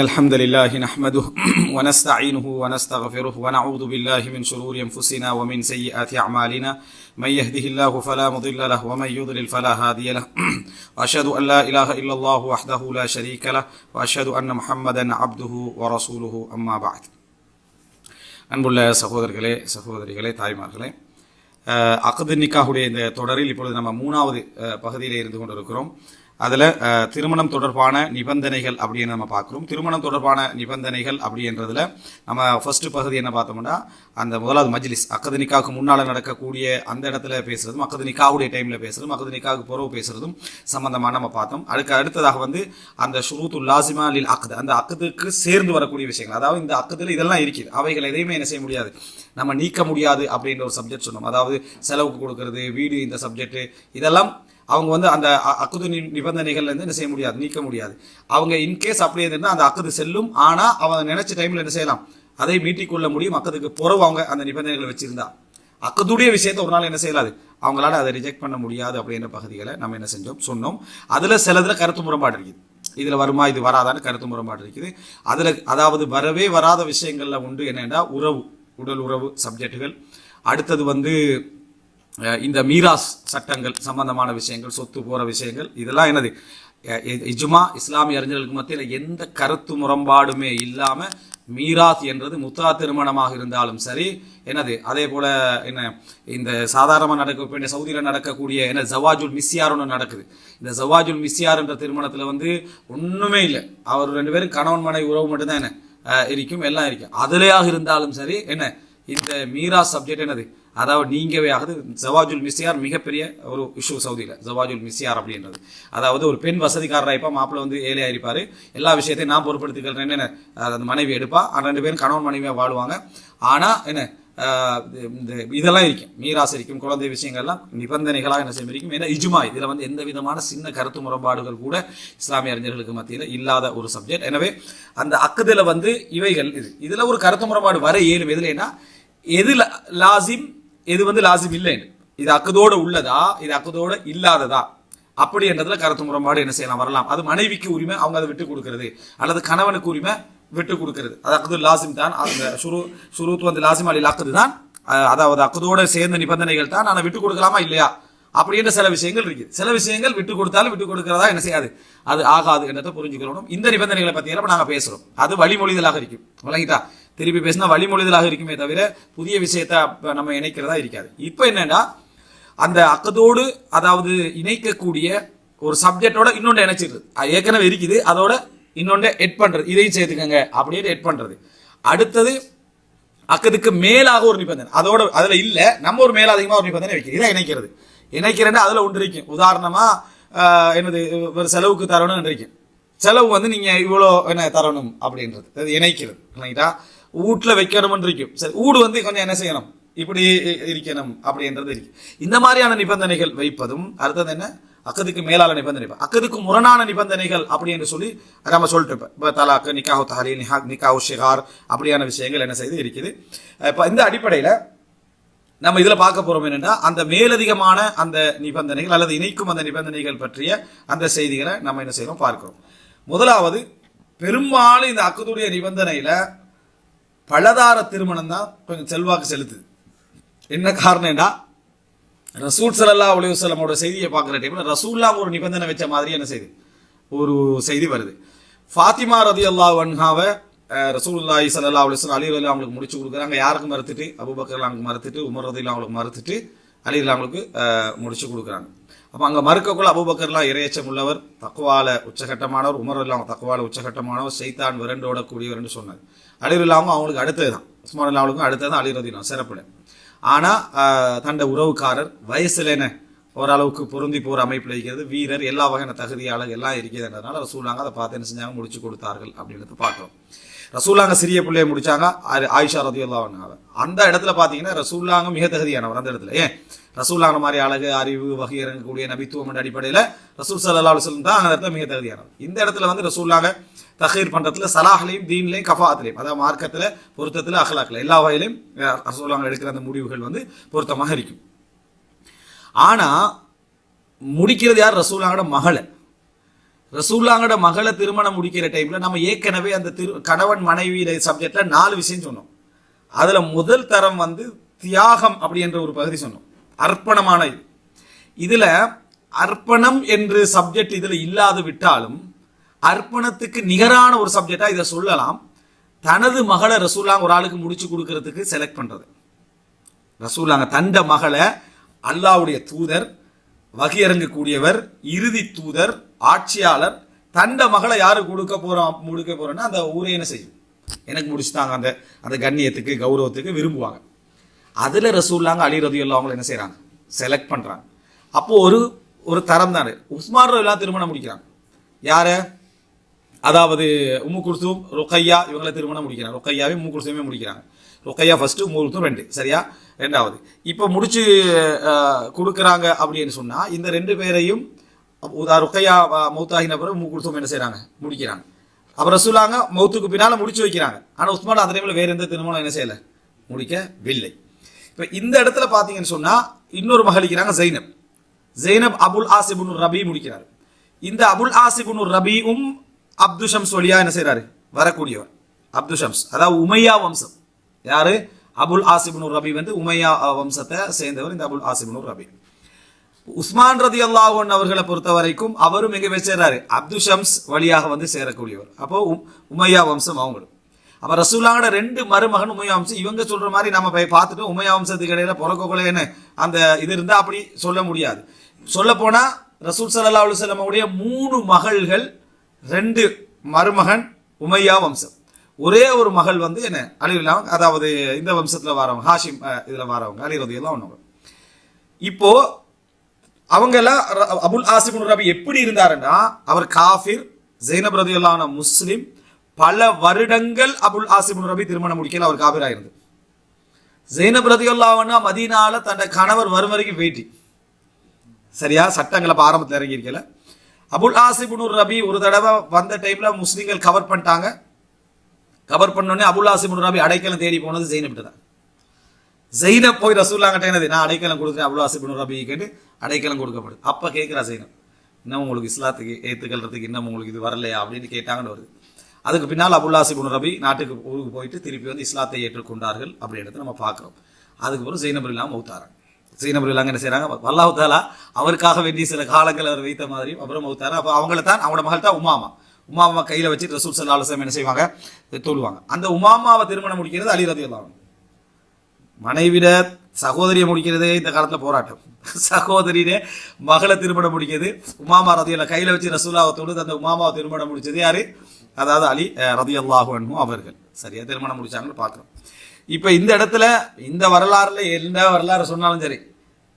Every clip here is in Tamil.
الحمد لله نحمده ونستعينه ونستغفره ونعوذ بالله من شرور أنفسنا ومن سيئات أعمالنا من يهده الله فلا مضل له ومن يضلل فلا هادي له وأشهد أن لا إله إلا الله وحده لا شريك له وأشهد أن محمدا عبده ورسوله أما بعد அன்புள்ள சகோதரிகளே தாய்மார்களே, அக்து நிக்காஹுடைய இந்த தொடரில் இப்பொழுது நம்ம மூணாவது பகுதியில் இருந்து கொண்டிருக்கிறோம். அதில் திருமணம் தொடர்பான நிபந்தனைகள் அப்படின்னு நம்ம பார்க்குறோம். திருமணம் தொடர்பான நிபந்தனைகள் அப்படின்றதுல நம்ம ஃபர்ஸ்ட் பகுதி என்ன பார்த்தோம்னா, அந்த முதலாவது மஜ்லிஸ் அக்து நிக்காவுக்கு முன்னால் நடக்கக்கூடிய அந்த இடத்துல பேசுறதும், அக்து நிக்காவுடைய டைமில் பேசுறதும், அக்து நிக்காவுக்கு பிறகு பேசுறதும் சம்பந்தமாக நம்ம பார்த்தோம். அடுத்ததாக அந்த ஷுரூத்துல் லாசிமா லில் அக்து, அந்த அக்துக்கு சேர்ந்து வரக்கூடிய விஷயங்கள், அதாவது இந்த அக்துல இதெல்லாம் இருக்குது, அவைகள் எதையுமே என்ன செய்ய முடியாது, நம்ம நீக்க முடியாது அப்படின்ற ஒரு சப்ஜெக்ட் சொன்னோம். அதாவது செலவுக்கு கொடுக்கறது, வீடு, இந்த சப்ஜெக்ட், இதெல்லாம் அவங்க அந்த அக்குது நிபந்தனைகள்ல இருந்து என்ன செய்ய முடியாது, நீக்க முடியாது. அவங்க இன்கேஸ் அப்படியே இருந்தா அந்த அக்குது செல்லும். ஆனா அவங்க நினைச்ச டைம்ல என்ன செய்யலாம், அதை மீட்டிக்கொள்ள முடியும். அக்கதுக்கு புறவு அவங்க அந்த நிபந்தனைகளை வச்சிருந்தா அக்கதுடைய விஷயத்தை ஒரு நாள் என்ன செய்யலாது, அவங்களால அதை ரிஜெக்ட் பண்ண முடியாது அப்படின்ற பகுதிகளை நம்ம என்ன சொன்னோம். அதுல சிலதுல கருத்து முரண்பாடு இருக்குது. இதுல வருமா இது வராதான்னு கருத்து முரண்பாடு இருக்குது. அதுல அதாவது வரவே வராத விஷயங்கள்ல உண்டு என்னன்னா உறவு, உடல் உறவு சப்ஜெக்டுகள். அடுத்தது இந்த மீராஸ் சட்டங்கள் சம்பந்தமான விஷயங்கள், சொத்து போற விஷயங்கள், இதெல்லாம் என்னது இஜ்மா இஸ்லாமிய அறிஞர்களுக்கு மத்தியில் எந்த கருத்து முரண்பாடுமே இல்லாம மீராத் என்றது முத்தா திருமணமாக இருந்தாலும் சரி, என்னது அதே போல என்ன இந்த சாதாரணமாக நடக்க சவுதியில் நடக்கக்கூடிய என்ன ஜவாஜுல் மிஸ்யார் ஒன்று நடக்குது. இந்த ஜவாஜுல் மிஸ்யார் என்ற திருமணத்துல ஒண்ணுமே இல்லை, அவர் ரெண்டு பேரும் கணவன் மனைவி உறவு மட்டும்தான் என்ன இருக்கும், எல்லாம் இருக்கும். அதுலையாக இருந்தாலும் சரி என்ன இந்த மீராஸ் சப்ஜெக்ட் என்னது, அதாவது நீங்கவே ஆகுது. ஜவாஜுல் மிஸ்யார் மிகப்பெரிய ஒரு இஷ்யூ சவுதியில். ஜவாஜுல் மிஸ்யார் அப்படின்றது அதாவது ஒரு பெண் வசதிக்காரராக இருப்பா, மாப்பிள்ளை ஏழையா இருப்பாரு, எல்லா விஷயத்தையும் நான் பொறுப்படுத்திக்கிறேன், என்ன அந்த மனைவி எடுப்பா, ரெண்டு பேரும் கணவன் மனைவியாக வாழுவாங்க. ஆனா என்ன இந்த இதெல்லாம் இருக்கும், மீராஸ் இருக்கும், குழந்தை விஷயங்கள்லாம் நிபந்தனைகளாக என்ன செய்ய இருக்கும். ஏன்னா இஜ்மா இதுல எந்த விதமான சின்ன கருத்து முரண்பாடுகள் கூட இஸ்லாமிய அறிஞர்களுக்கு மத்தியில் இல்லாத ஒரு சப்ஜெக்ட். எனவே அந்த அக்குதுல இவைகள் இதுல ஒரு கருத்து முரண்பாடு வர இயலும். எதுலன்னா எது லாசிம், எது லாசிம் இல்லை, இது அக்குதோடு உள்ளதா, இது அக்குதோடு இல்லாததா அப்படி என்றதுல கருத்து முரண்பாடு என்ன செய்யலாம், வரலாம். அது மனைவிக்கு உரிமை, அவங்க அதை விட்டு கொடுக்கிறது, அல்லது கணவனுக்கு உரிமை விட்டு கொடுக்கிறது. அது அக்குது லாசிம் தான். அந்த ஷுரூத் லாசிம் அலி அக்குது தான், அதாவது அக்குதோட சேர்ந்த நிபந்தனைகள் தான். நான் விட்டு கொடுக்கலாமா இல்லையா அப்படின்ற சில விஷயங்கள் இருக்குது. சில விஷயங்கள் விட்டு கொடுத்தாலும் விட்டு கொடுக்கிறதா என்ன செய்யாது, அது ஆகாது என்றதை புரிஞ்சுக்கணும். இந்த நிபந்தனைகளை பத்தி நாங்க பேசுறோம். அது வழிமொழிதலாக இருக்கும். விளங்கிட்டா, திருப்பி பேசினா வழிமொழிதலாக இருக்குமே தவிர புதிய விஷயத்தை நம்ம இணைக்கிறதா இருக்காது. இப்ப என்னன்னா அந்த அக்கதோடு அதாவது இணைக்கக்கூடிய ஒரு சப்ஜெக்டோட இன்னொன்று இணைச்சிருது, ஏற்கனவே இருக்குது, அதோட இன்னொன்று எட் பண்றது, இதையும் சேர்த்துக்கங்க அப்படியே எட் பண்றது. அடுத்தது அக்கதுக்கு மேலாக ஒரு நிபந்தனை, அதோட அதுல இல்ல, நம்ம ஒரு மேல அதிகமா ஒரு நிபந்தனை வைக்கிறது, இதை இணைக்கிறேன்னா அதுல ஒன்று இருக்கும். உதாரணமா என்னது ஒரு செலவுக்கு தரணும் இருக்கும், செலவு நீங்க இவ்வளோ என்ன தரணும் அப்படின்றது, அது இணைக்கிறது. இல்லைங்களா, வீட்டுல வைக்கணும்னு இருக்கும், சரி வீடு கொஞ்சம் என்ன செய்யணும், இப்படி இருக்கணும் அப்படின்றது இருக்கு. இந்த மாதிரியான நிபந்தனைகள் வைப்பதும். அடுத்தது என்ன, அக்கதுக்கு மேலான நிபந்தனை, அக்கதுக்கு முரணான நிபந்தனைகள் அப்படி என்று சொல்லி நம்ம சொல்லிட்டு இப்ப தலாக்கு, நிக்காஹு தஹலீல், நிக்காஹு ஷிகார் அப்படியான விஷயங்கள் என்ன செய்து இருக்குது. இப்ப இந்த அடிப்படையில நம்ம இதுல பார்க்க போறோம் என்னன்னா, அந்த மேலதிகமான அந்த நிபந்தனைகள் அல்லது இணைக்கும் அந்த நிபந்தனைகள் பற்றிய அந்த செய்திகளை நம்ம என்ன செய்யறோம் பார்க்கிறோம். முதலாவது, பெரும்பாலும் இந்த அக்குதுடைய நிபந்தனையில பலதார திருமணம் தான் கொஞ்சம் செல்வாக்கு செலுத்துது. என்ன காரணம்னா, ரசூல் ஸல்லல்லாஹு அலைஹி வஸல்லமோட செய்தியை பார்க்குற டைம்ல ரசூலுல்லாஹ் ஒரு நிபந்தனை வச்ச மாதிரி என்ன செய்யுது, ஒரு செய்தி வருது. ஃபாத்திமா ரலியல்லாஹு அன்ஹாவை ரசூலுல்லாஹி ஸல்லல்லாஹு அலைஹி வஸல்லம் அலி ரலியல்லாஹு அவங்களுக்கு முடிச்சு கொடுக்குறாங்க. யாருக்கு மறுத்துட்டு, அபூபக்கர் அவங்களுக்கு மறுத்துட்டு, உமர் ரலியல்லாஹு அவங்களுக்கு மறுத்துட்டு, அலி ரலியல்லாஹு அவங்களுக்கு முடிச்சு கொடுக்குறாங்க. அப்போ அங்கே மறுக்கக்குள்ள அபூபக்கர்லாம் இறையச்சம் உள்ளவர், தக்வால உச்சகட்டமானவர், உமர் ரலியல்லாஹு தக்வால உச்சகட்டமானவர், ஷைத்தான் விரண்டோட கூடியவர்னு சொன்னார். அலி ரலியல்லாஹு அவங்களுக்கு அடுத்தது தான், உஸ்மான் ரலியல்லாஹு அவங்களுக்கும் அடுத்தது தான் அலி ரலியல்லாஹு சிறப்புல. ஆனா தண்ட உறவுக்காரர், வயசுல என்ன ஓரளவுக்கு பொருந்தி போற அமைப்பில் இருக்கிறது, வீரர், எல்லா வகையான தகுதியாளர் எல்லாம் இருக்கிறதுனால ரசூலுல்லாஹ் அதை பார்த்து என்ன செஞ்சாங்க, முடிச்சு கொடுத்தார்கள் அப்படின்றத பார்க்கிறோம். ரசூலுல்லாஹ் சிறிய பிள்ளையை முடிச்சாங்க, ஆயிஷா ரலியல்லாஹு அன்ஹா. அந்த இடத்துல பாத்தீங்கன்னா ரசூலுல்லாஹ் மிக தகுதியானவர். அந்த இடத்துல ஏன் ரசூலுல்லாஹ் மாதிரி அழகு, அறிவு, வகை இறங்கக்கூடிய நபித்துவம் என்ற அடிப்படையில ரசூல் ஸல்லல்லாஹு அலைஹி வஸல்லம் தான் அந்த இடத்துல மிக தகுதியானவர். இந்த இடத்துல ரசூலுல்லாஹ் தஹீர் பண்றதுல சலாஹ்லையும், தீன்லையும், கஃபாத்லையும், அதாவது மார்க்கத்துல, பொருத்தத்துல, அஹ்லாக்ல எல்லா வகையிலையும் ரசூலுல்லாஹ் எடுக்கிற அந்த முடிவுகள் பொருத்தமாக இருக்கும். ஆனா முடிக்கிறது யார், ரசூலுல்லாஹோட மகளை. ரசூலுல்லாஹ்வோட மகளை திருமணம் முடிக்கிற டைம்ல நம்ம ஏற்கனவே அந்த கணவன் மனைவி சப்ஜெக்ட்ல 4 விஷயம் சொன்னோம். அதுல முதல் தரம் வந்து தியாகம் அப்படி என்ற ஒரு பகுதி சொன்னோம், அர்ப்பணமான இது. இதுல அர்ப்பணம் என்று சப்ஜெக்ட் இதுல இல்லாது விட்டாலும் அர்ப்பணத்துக்கு நிகரான ஒரு சப்ஜெக்டா இதை சொல்லலாம். தனது மகளை ரசூலுல்லாஹ் ஒரு ஆளுக்கு முடிச்சு கொடுக்கறதுக்கு செலக்ட் பண்றது. ரசூலுல்லாஹ் தண்ட மகளை அல்லாஹ்வுடைய தூதர், வகை இறங்கக்கூடியவர், இறுதி தூதர், ஆட்சியாளர், தண்ட மகளை யாரு கொடுக்க போறோம்னா அந்த ஊரே என்ன செய்யும், எனக்கு முடிச்சுட்டாங்க, அந்த அந்த கண்ணியத்துக்கு கௌரவத்துக்கு விரும்புவாங்க. அதுல ரசூலுல்லாஹ் அலி ரலியல்லாஹு அன்ஹு என்ன செய்யறாங்க, செலக்ட் பண்றாங்க. அப்போ ஒரு தரம் தானே. உஸ்மான் ரலியல்லாஹு திருமணம் முடிக்கிறாங்க. யார? அதாவது உம்மு குல்சூம், ருக்கையா, இவங்களை திருமணம் முடிக்கிறாங்க. ருக்கையாவே உம்மு குல்சூமே முடிக்கிறாங்க. ருக்கையா ஃபர்ஸ்ட், உம்மு குல்சூம் 2, சரியா? ரெண்டாவது. இப்போ முடிச்சு கொடுக்குறாங்க அப்படின்னு சொன்னா இந்த 2 பேரையும் ருக்கையா மௌத்தாகின பிறகு உம்மு குல்சூம் என்ன செய்யறாங்க, முடிக்கிறாங்க. அப்புறம் ரசூலுல்லாஹ் மௌத்துக்கு பின்னால முடிச்சு வைக்கிறாங்க. ஆனா உஸ்மான் அந்த டைம்ல வேற எந்த திருமணம் என்ன செய்யல, முடிக்கவில்லை. இப்ப இந்த இடத்துல பாத்தீங்கன்னு சொன்னா இன்னொரு மகளிக்கிறாங்க, ஜைனப். ஜைனப் அபுல் ஆஸ் இப்னு ரபி முடிக்கிறார். இந்த அபுல் ஆஸ் இப்னு ரபியும் அப்து ஷம்ஸ் வழியா என்ன செய்யறாரு, வரக்கூடியவர். அப்து ஷம்ஸ் அதாவது உமையா வம்சம். யாரு? அபுல் ஆஸ் இப்னு ரபி வந்து உமையா வம்சத்தை சேர்ந்தவர். இந்த அபுல் ஆஸ் இப்னு ரபி உஸ்மான் ரலியல்லாஹு அன்ஹு அவர்களை பொறுத்த வரைக்கும் அவரும் எங்க போய் சேர்றாரு, அப்து ஷம்ஸ் வழியாக வந்து சேரக்கூடியவர். அப்போ உமையா வம்சம் அவங்களும். அப்ப ரசூலுல்லாஹ்வோட 2 மருமகன் உமையா வம்சம். இவங்க சொல்ற மாதிரி நம்ம போய் பார்த்துட்டு உமையா வம்சத்துக்கு இடையில பொறக்கொலைன்னு அந்த இது இருந்தா அப்படி சொல்ல முடியாது. சொல்ல போனா ரசூல் ஸல்லல்லாஹு அலைஹி வஸல்லம் உடைய 3 மகள்கள், 2 மருமகன் உமையா வம்சம். ஒரே ஒரு மகள் வந்து என்ன, அலி ரலியல்லாஹு, அதாவது இந்த வம்சத்துல வரவங்க, ஹாஷிம் இதுல வரவங்க, அலி ரலியல்லாஹு அன்ஹு. இப்போ அவங்க எல்லாம் அபுல் ஆஸ் இப்னு ரபி எப்படி இருந்தாருன்னா, அவர் காஃபிர், ஜைனப் ரலியல்லாஹு அன்ஹா முஸ்லிம். பல வருடங்கள் அபுல் ஆஸ் இப்னு ரபி திருமணம் முடிக்கல, அவர் காஃபிரா இருந்து. ஜைனப் ரலியல்லாஹு அன்ஹா மதீனால தன்னுடைய கணவர் வரும் வரைக்கும் வெயிட்டி, சரியா? சட்டங்களை ஆரம்பத்தில் இறங்கி இருக்கல. அபுல் ஆஸ் இப்னு ரபி ஒரு தடவை வந்த டைம்ல முஸ்லிம்கள் கவர் பண்ணிட்டாங்க. கவர் பண்ணோடனே அபுல் ஆஸ் இப்னு ரபி அடைக்கலம் தேடி போனது ஜைனப் தான். ஜைனப் போய் ரசூலுல்லாஹ் கிட்ட என்னது, நான் அடைக்கலம் கொடுத்தேன் அபுல் ஆஸ் இப்னு ரபி கேட்டு அடைக்கலம் கொடுக்கப்படுது. அப்ப கேட்கிறா ஜைனப், இன்னும் உங்களுக்கு இஸ்லாத்துக்கு ஏத்துக்கிறதுக்கு இன்னும் உங்களுக்கு இது வரலையா அப்படின்னு கேட்டாங்கன்னு வருது. அதுக்கு பின்னால் அபுல் ஆஸ் இப்னு ரபி நாட்டுக்கு ஊருக்கு போயிட்டு திருப்பி வந்து இஸ்லாத்தை ஏற்றுக்கொண்டார்கள் அப்படின்றத நம்ம பார்க்கிறோம். அதுக்கப்புறம் ஜைனப் ரலியல்லாஹு மௌத்தாராங்க. ஜைனப் ரலியல்லாஹு என்ன செய்யறாங்க, அல்லாஹ் தஆலா அவருக்காக வேண்டிய சில காலங்கள் அவர் வைத்த மாதிரி அப்புறம் மௌத்தாரா. அப்ப அவங்கள தான், அவங்களோட மகள் தான் உமாமா. உமாமா கையில வச்சு ரசூல் ஸல்லல்லாஹு அலைஹி வஸல்லம் என்ன செய்வாங்க, தொழுவாங்க. அந்த உமாமாவை திருமணம் முடிக்கிறது அலி ரலியல்லாஹு அன்ஹு. மனைவிட சகோதரியை முடிக்கிறதே இந்த காலத்துல போராட்டம். சகோதரியே மகளை திருமணம் முடிக்கிறது உமாமா ரலியல்லாஹு கையில வச்சு ரசூலுல்லாஹ் தொழுது அந்த உமாமாவை திருமணம் முடிச்சது யாரு, அதாவது அலி ரலியல்லாஹு அன்ஹு அவர்கள். சரியா திருமணம் முடிச்சாங்கன்னு பார்க்கிறோம். இப்ப இந்த இடத்துல இந்த வரலாறுல எந்த வரலாறு சொன்னாலும் சரி,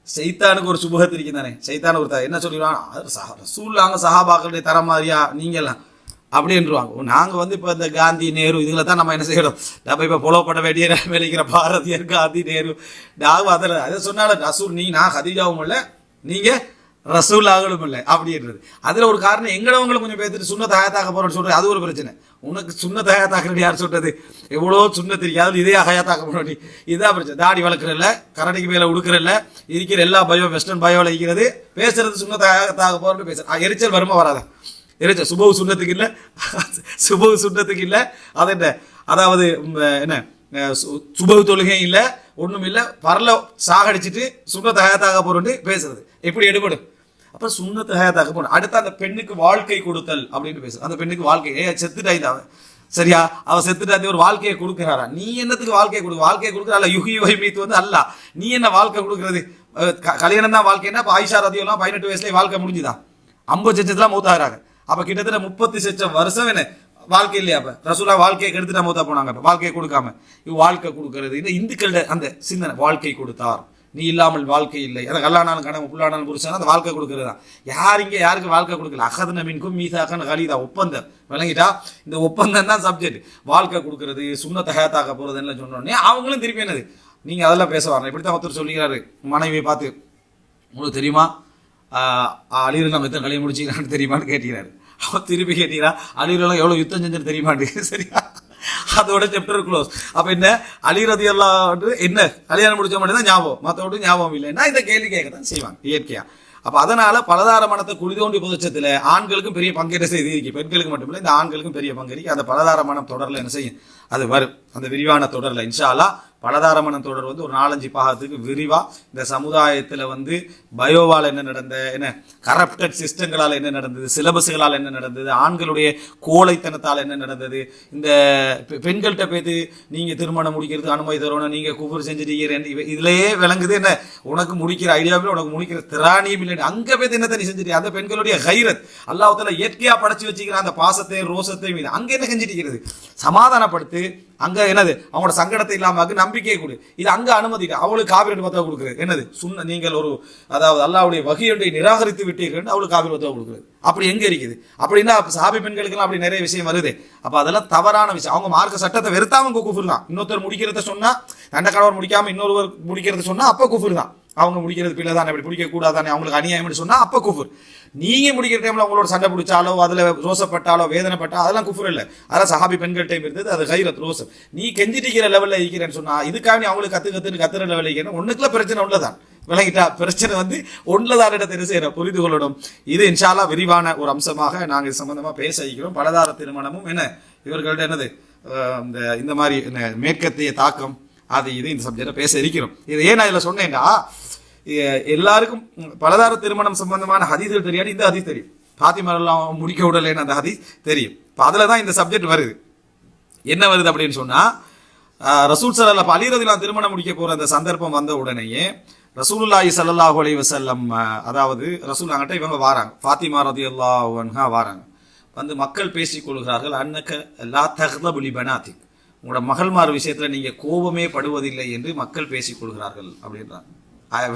சைத்தானுக்கு ஒரு சுபகத்து இருக்கு தானே. சைத்தான் ஒரு என்ன சொல்லிடுவாங்க, ரசூலுல்லாஹ் சஹாபாக்களுடைய தரம் மாதிரியா நீங்கெல்லாம் அப்படின்றாங்க. நாங்க வந்து இப்ப இந்த காந்தி நேரு இதுல தான் நம்ம என்ன செய்யறோம், நம்ம இப்ப புலப்பட வேண்டிய நிலைக்கிற பாரதியர், காந்தி, நேரு, நாங்க அதில் அதை சொன்னாலும் ரசூல் நான் ஹதீஜாவும் இல்லை, நீங்க ரசூலுல்லாஹ்வும் இல்லை அப்படின்றது. அதுல ஒரு காரணம், எங்களவங்களை கொஞ்சம் பேத்துட்டு சுன்னத் ஹயாத்தாக்க போறோம்னு சொல்றது, அது ஒரு பிரச்சனை. உனக்கு சுன்னத் ஹயாத்தாக்குறது யார் சொல்றது, எவ்வளோ சுன்னத் தெரியாது, இதே ஹயாத்தாக்க போறோம். இதான் பிரச்சனை. தாடி வளர்க்குறல்ல, கரடிக்கு மேல உடுக்கிறல்ல, இருக்கிற எல்லா பயோ வெஸ்டர்ன் பயோல இருக்கிறது, பேசுறது சுன்னத் ஹயாத்தாக்க போறோம்னு பேசுற எரிச்சல் வருமா வராதா? எரிச்சல் சுபவு சுன்னத்துக்கு இல்லை, சுபவு சுன்னத்துக்கு இல்லை, அது என்ன, அதாவது என்ன சுபவு தொழுகை இல்லை, ஒண்ணும் இல்லை, பரல சாகடிச்சிட்டு சுன்னத் ஹயாத்தாக போறோம்னு பேசுறது எப்படி எடுபடும்? அப்ப சுன்னத் ஹயாத்தாக போறோம். அடுத்து அந்த பெண்ணுக்கு வாழ்க்கை கொடுத்தல் அப்படின்னு பேசுறது. அந்த பெண்ணுக்கு வாழ்க்கை செத்துட்டாய் சரியா, அவ செத்துட்டாத்தி ஒரு வாழ்க்கையை கொடுக்கிறாரா? நீ என்னத்துக்கு வாழ்க்கையை வாழ்க்கையை கொடுக்குறா? யுகி மீத்து வந்து அல்ல, நீ என்ன வாழ்க்கை கொடுக்கறது? கல்யாணம் தான் வாழ்க்கைன்னா ஆயிஷா ரதியெல்லாம் 18 வயசுல வாழ்க்கை முடிஞ்சுதான், 50 லட்சத்துல மூத்தாகிறாங்க. அப்ப கிட்டத்தட்ட 30 லட்சம் வருஷம் என்ன வாழ்க்கை இல்லையா? அப்ப ரசூலுல்லாஹ் வாழ்க்கையை கெடுத்துட்டா மூத்தா போனாங்க. அப்ப வாழ்க்கையை கொடுக்காம வாழ்க்கை கொடுக்கறது இந்த இந்துக்களோட அந்த சிந்தனை. வாழ்க்கை கொடுத்தார், நீ இல்லாமல் வாழ்க்கை இல்லை. அதை கல்லானாலும் கணவன் புல்லானாலும் புருஷனா அந்த வாழ்க்கை கொடுக்கறது தான். யார் இங்க யாருக்கு வாழ்க்கை கொடுக்கல? அகதுன மின்கும் மீசாக்கன் கலீதா, ஒப்பந்தம் விளங்கிட்டா? இந்த ஒப்பந்தம் தான் சப்ஜெக்ட். வாழ்க்கை கொடுக்கறது சுன்னத் ஹயாத்தாக்க போறது என்ன சொன்னோடனே அவங்களும் திருப்பி என்னது, நீங்க அதெல்லாம் பேச வரணும். இப்படித்தான் ஒருத்தர் சொல்லிக்கிறாரு மனைவியை பார்த்து, உங்களுக்கு தெரியுமா அலிரல் நம்ம எத்தனை கல்யாணம் முடிச்சுக்கிறான்னு தெரியுமான்னு கேட்கிறாரு. அவன் திருப்பி கேட்டீங்கன்னா அலிரலாம் எவ்வளவு யுத்தம் செஞ்சுன்னு தெரியுமான்னு. சரியா, அதோட சாப்டர் க்ளோஸ். அப்ப என்ன அலி ரலியல்லாஹு என்ன கல்யாணம் முடிச்ச மட்டும் தான் ஞாபகம், மற்றோட ஞாபகம் இல்லைன்னா இந்த கேள்வி கேட்கத்தான் செய்வாங்க இயற்கையா. அப்ப அதனால பலதார மனத்தை குளிதோண்டி புதைச்சத்துல ஆண்களுக்கும் பெரிய பங்கேற்ற செய்தி இருக்கு, பெண்களுக்கு மட்டுமில்லை இந்த ஆண்களுக்கும் பெரிய பங்கு இருக்கு. அந்த பலதார மனம் தொடர்ல என்ன செய்யும், அது வரும் அந்த விரிவான தொடர்ல இன்ஷா அல்லாஹ். பலதார மனம் தொடர் வந்து ஒரு 4-5 பாகத்துக்கு விரிவா இந்த சமுதாயத்துல வந்து பயோவால் என்ன நடந்த, என்ன கரப்டட் சிஸ்டங்களால் என்ன நடந்தது, சிலபஸ்களால் என்ன நடந்தது, ஆண்களுடைய கோழைத்தனத்தால் என்ன நடந்தது, இந்த பெண்கள்கிட்ட பேத்து நீங்க திருமணம் முடிக்கிறது அனுமதி தரணும், நீங்க குஃபர் செஞ்சுட்டீங்க, இதுலயே விளங்குது என்ன உனக்கு முடிக்கிற ஐடியாவில் உனக்கு முடிக்கிற திராணியும் இல்லை, அங்க பேத்து என்ன தண்ணி செஞ்சுட்டு அந்த பெண்களுடைய கைரத் அல்லாஹ்வுத்தாலா இயற்கையா படைச்சு வச்சுக்கிற அந்த பாசத்தை ரோசத்தை அங்க என்ன செஞ்சுட்டு சமாதானப்படுத்து, அங்க என்னது அவங்களோட சங்கடத்தை இல்லாம நம்பிக்கை கொடு, இது அங்க அனுமதி அவளுக்கு காபிர் பத்தா கொடுக்குறது என்னது சுன்ன, நீங்கள் ஒரு அதாவது அல்லாஹ்வுடைய வஹீயை நிராகரித்து விட்டீர்கள் அவளுக்கு காபிர் பத்தா கொடுக்குறது அப்படி எங்க இருக்குது அப்படின்னா சஹாபி பெண்களுக்கு அப்படி நிறைய விஷயம் வருது. அப்ப அதெல்லாம் தவறான விஷயம். அவங்க மார்க்க சட்டத்தை வெறுத்தாம குஃபர் தான். இன்னொருத்தர் முடிக்கிறத சொன்னா தண்ட கணவர் முடிக்காம இன்னொருவர் முடிக்கிறத சொன்னா அப்ப குஃபர் தான். அவங்க முடிக்கிறது பிள்ளை தானே, அப்படி பிடிக்க கூடாதானே, அவங்களுக்கு அநியாயம் சொன்னா அப்ப குஃபர். நீங்க முடிக்கிற டைம்ல அவங்களோட சண்டை பிடிச்சாலோ அதுல ரோசப்பட்டாலோ வேதனைப்பட்டா அதெல்லாம் குஃபர் இல்லை, அதெல்லாம் சஹாபி பெண்கள் டைம் இருந்தது, அது கைரத் ரோசம். நீ கெஞ்சிட்டிக்கிற லெவல்ல இருக்கிறேன்னு சொன்னா இதுக்காக நீ அவங்களுக்கு கத்துற லெவலில் இருக்கிறேன் ஒண்ணுக்குள்ள பிரச்சனை உள்ளதான் விளங்கிட்டா, பிரச்சனை வந்து ஒன்றுதான் இடத்தை செய்யற புரிந்து கொள்ளணும். இது இன்ஷா அல்லாஹ் விரிவான ஒரு அம்சமாக நாங்கள் இது சம்பந்தமா பேச இருக்கிறோம். பலதார திருமணமும் என்ன இவர்கள்ட்ட என்னது இந்த மாதிரி மேற்கத்திய தாக்கம் அது இது இந்த சப்ஜெக்டை பேச இருக்கிறோம். இது ஏன் நான் இதுல சொன்னேன்டா, எல்லாருக்கும் பலதார திருமணம் சம்பந்தமான ஹதீஸ்கள் தெரியாது, இந்த ஹதீஸ் தெரியும். ஃபாத்திமா எல்லாம் முடிக்க விடலைன்னு அந்த ஹதீஸ் தெரியும். இப்போ அதில் தான் இந்த சப்ஜெக்ட் வருது. என்ன வருது அப்படின்னு சொன்னா, ரசூல் ஸல்லல்லாஹு அலைஹி வஸல்லம் திருமணம் முடிக்க போற அந்த சந்தர்ப்பம் வந்த உடனேயே ரசூலுல்லாஹி ஸல்லல்லாஹு அலைஹி வஸல்லம் அதாவது ரசூல் அங்கிட்ட இவங்க வாராங்க, ஃபாத்திமா ரலியல்லாஹு அன்ஹா வாராங்க. வந்து மக்கள் பேசிக் கொள்கிறார்கள், அன்னக லா தக்தபு லி பனாத்திக், உங்களோட மகள்மார் விஷயத்துல நீங்க கோபமே படுவதில்லை என்று மக்கள் பேசிக் கொள்கிறார்கள் அப்படின்றாங்க.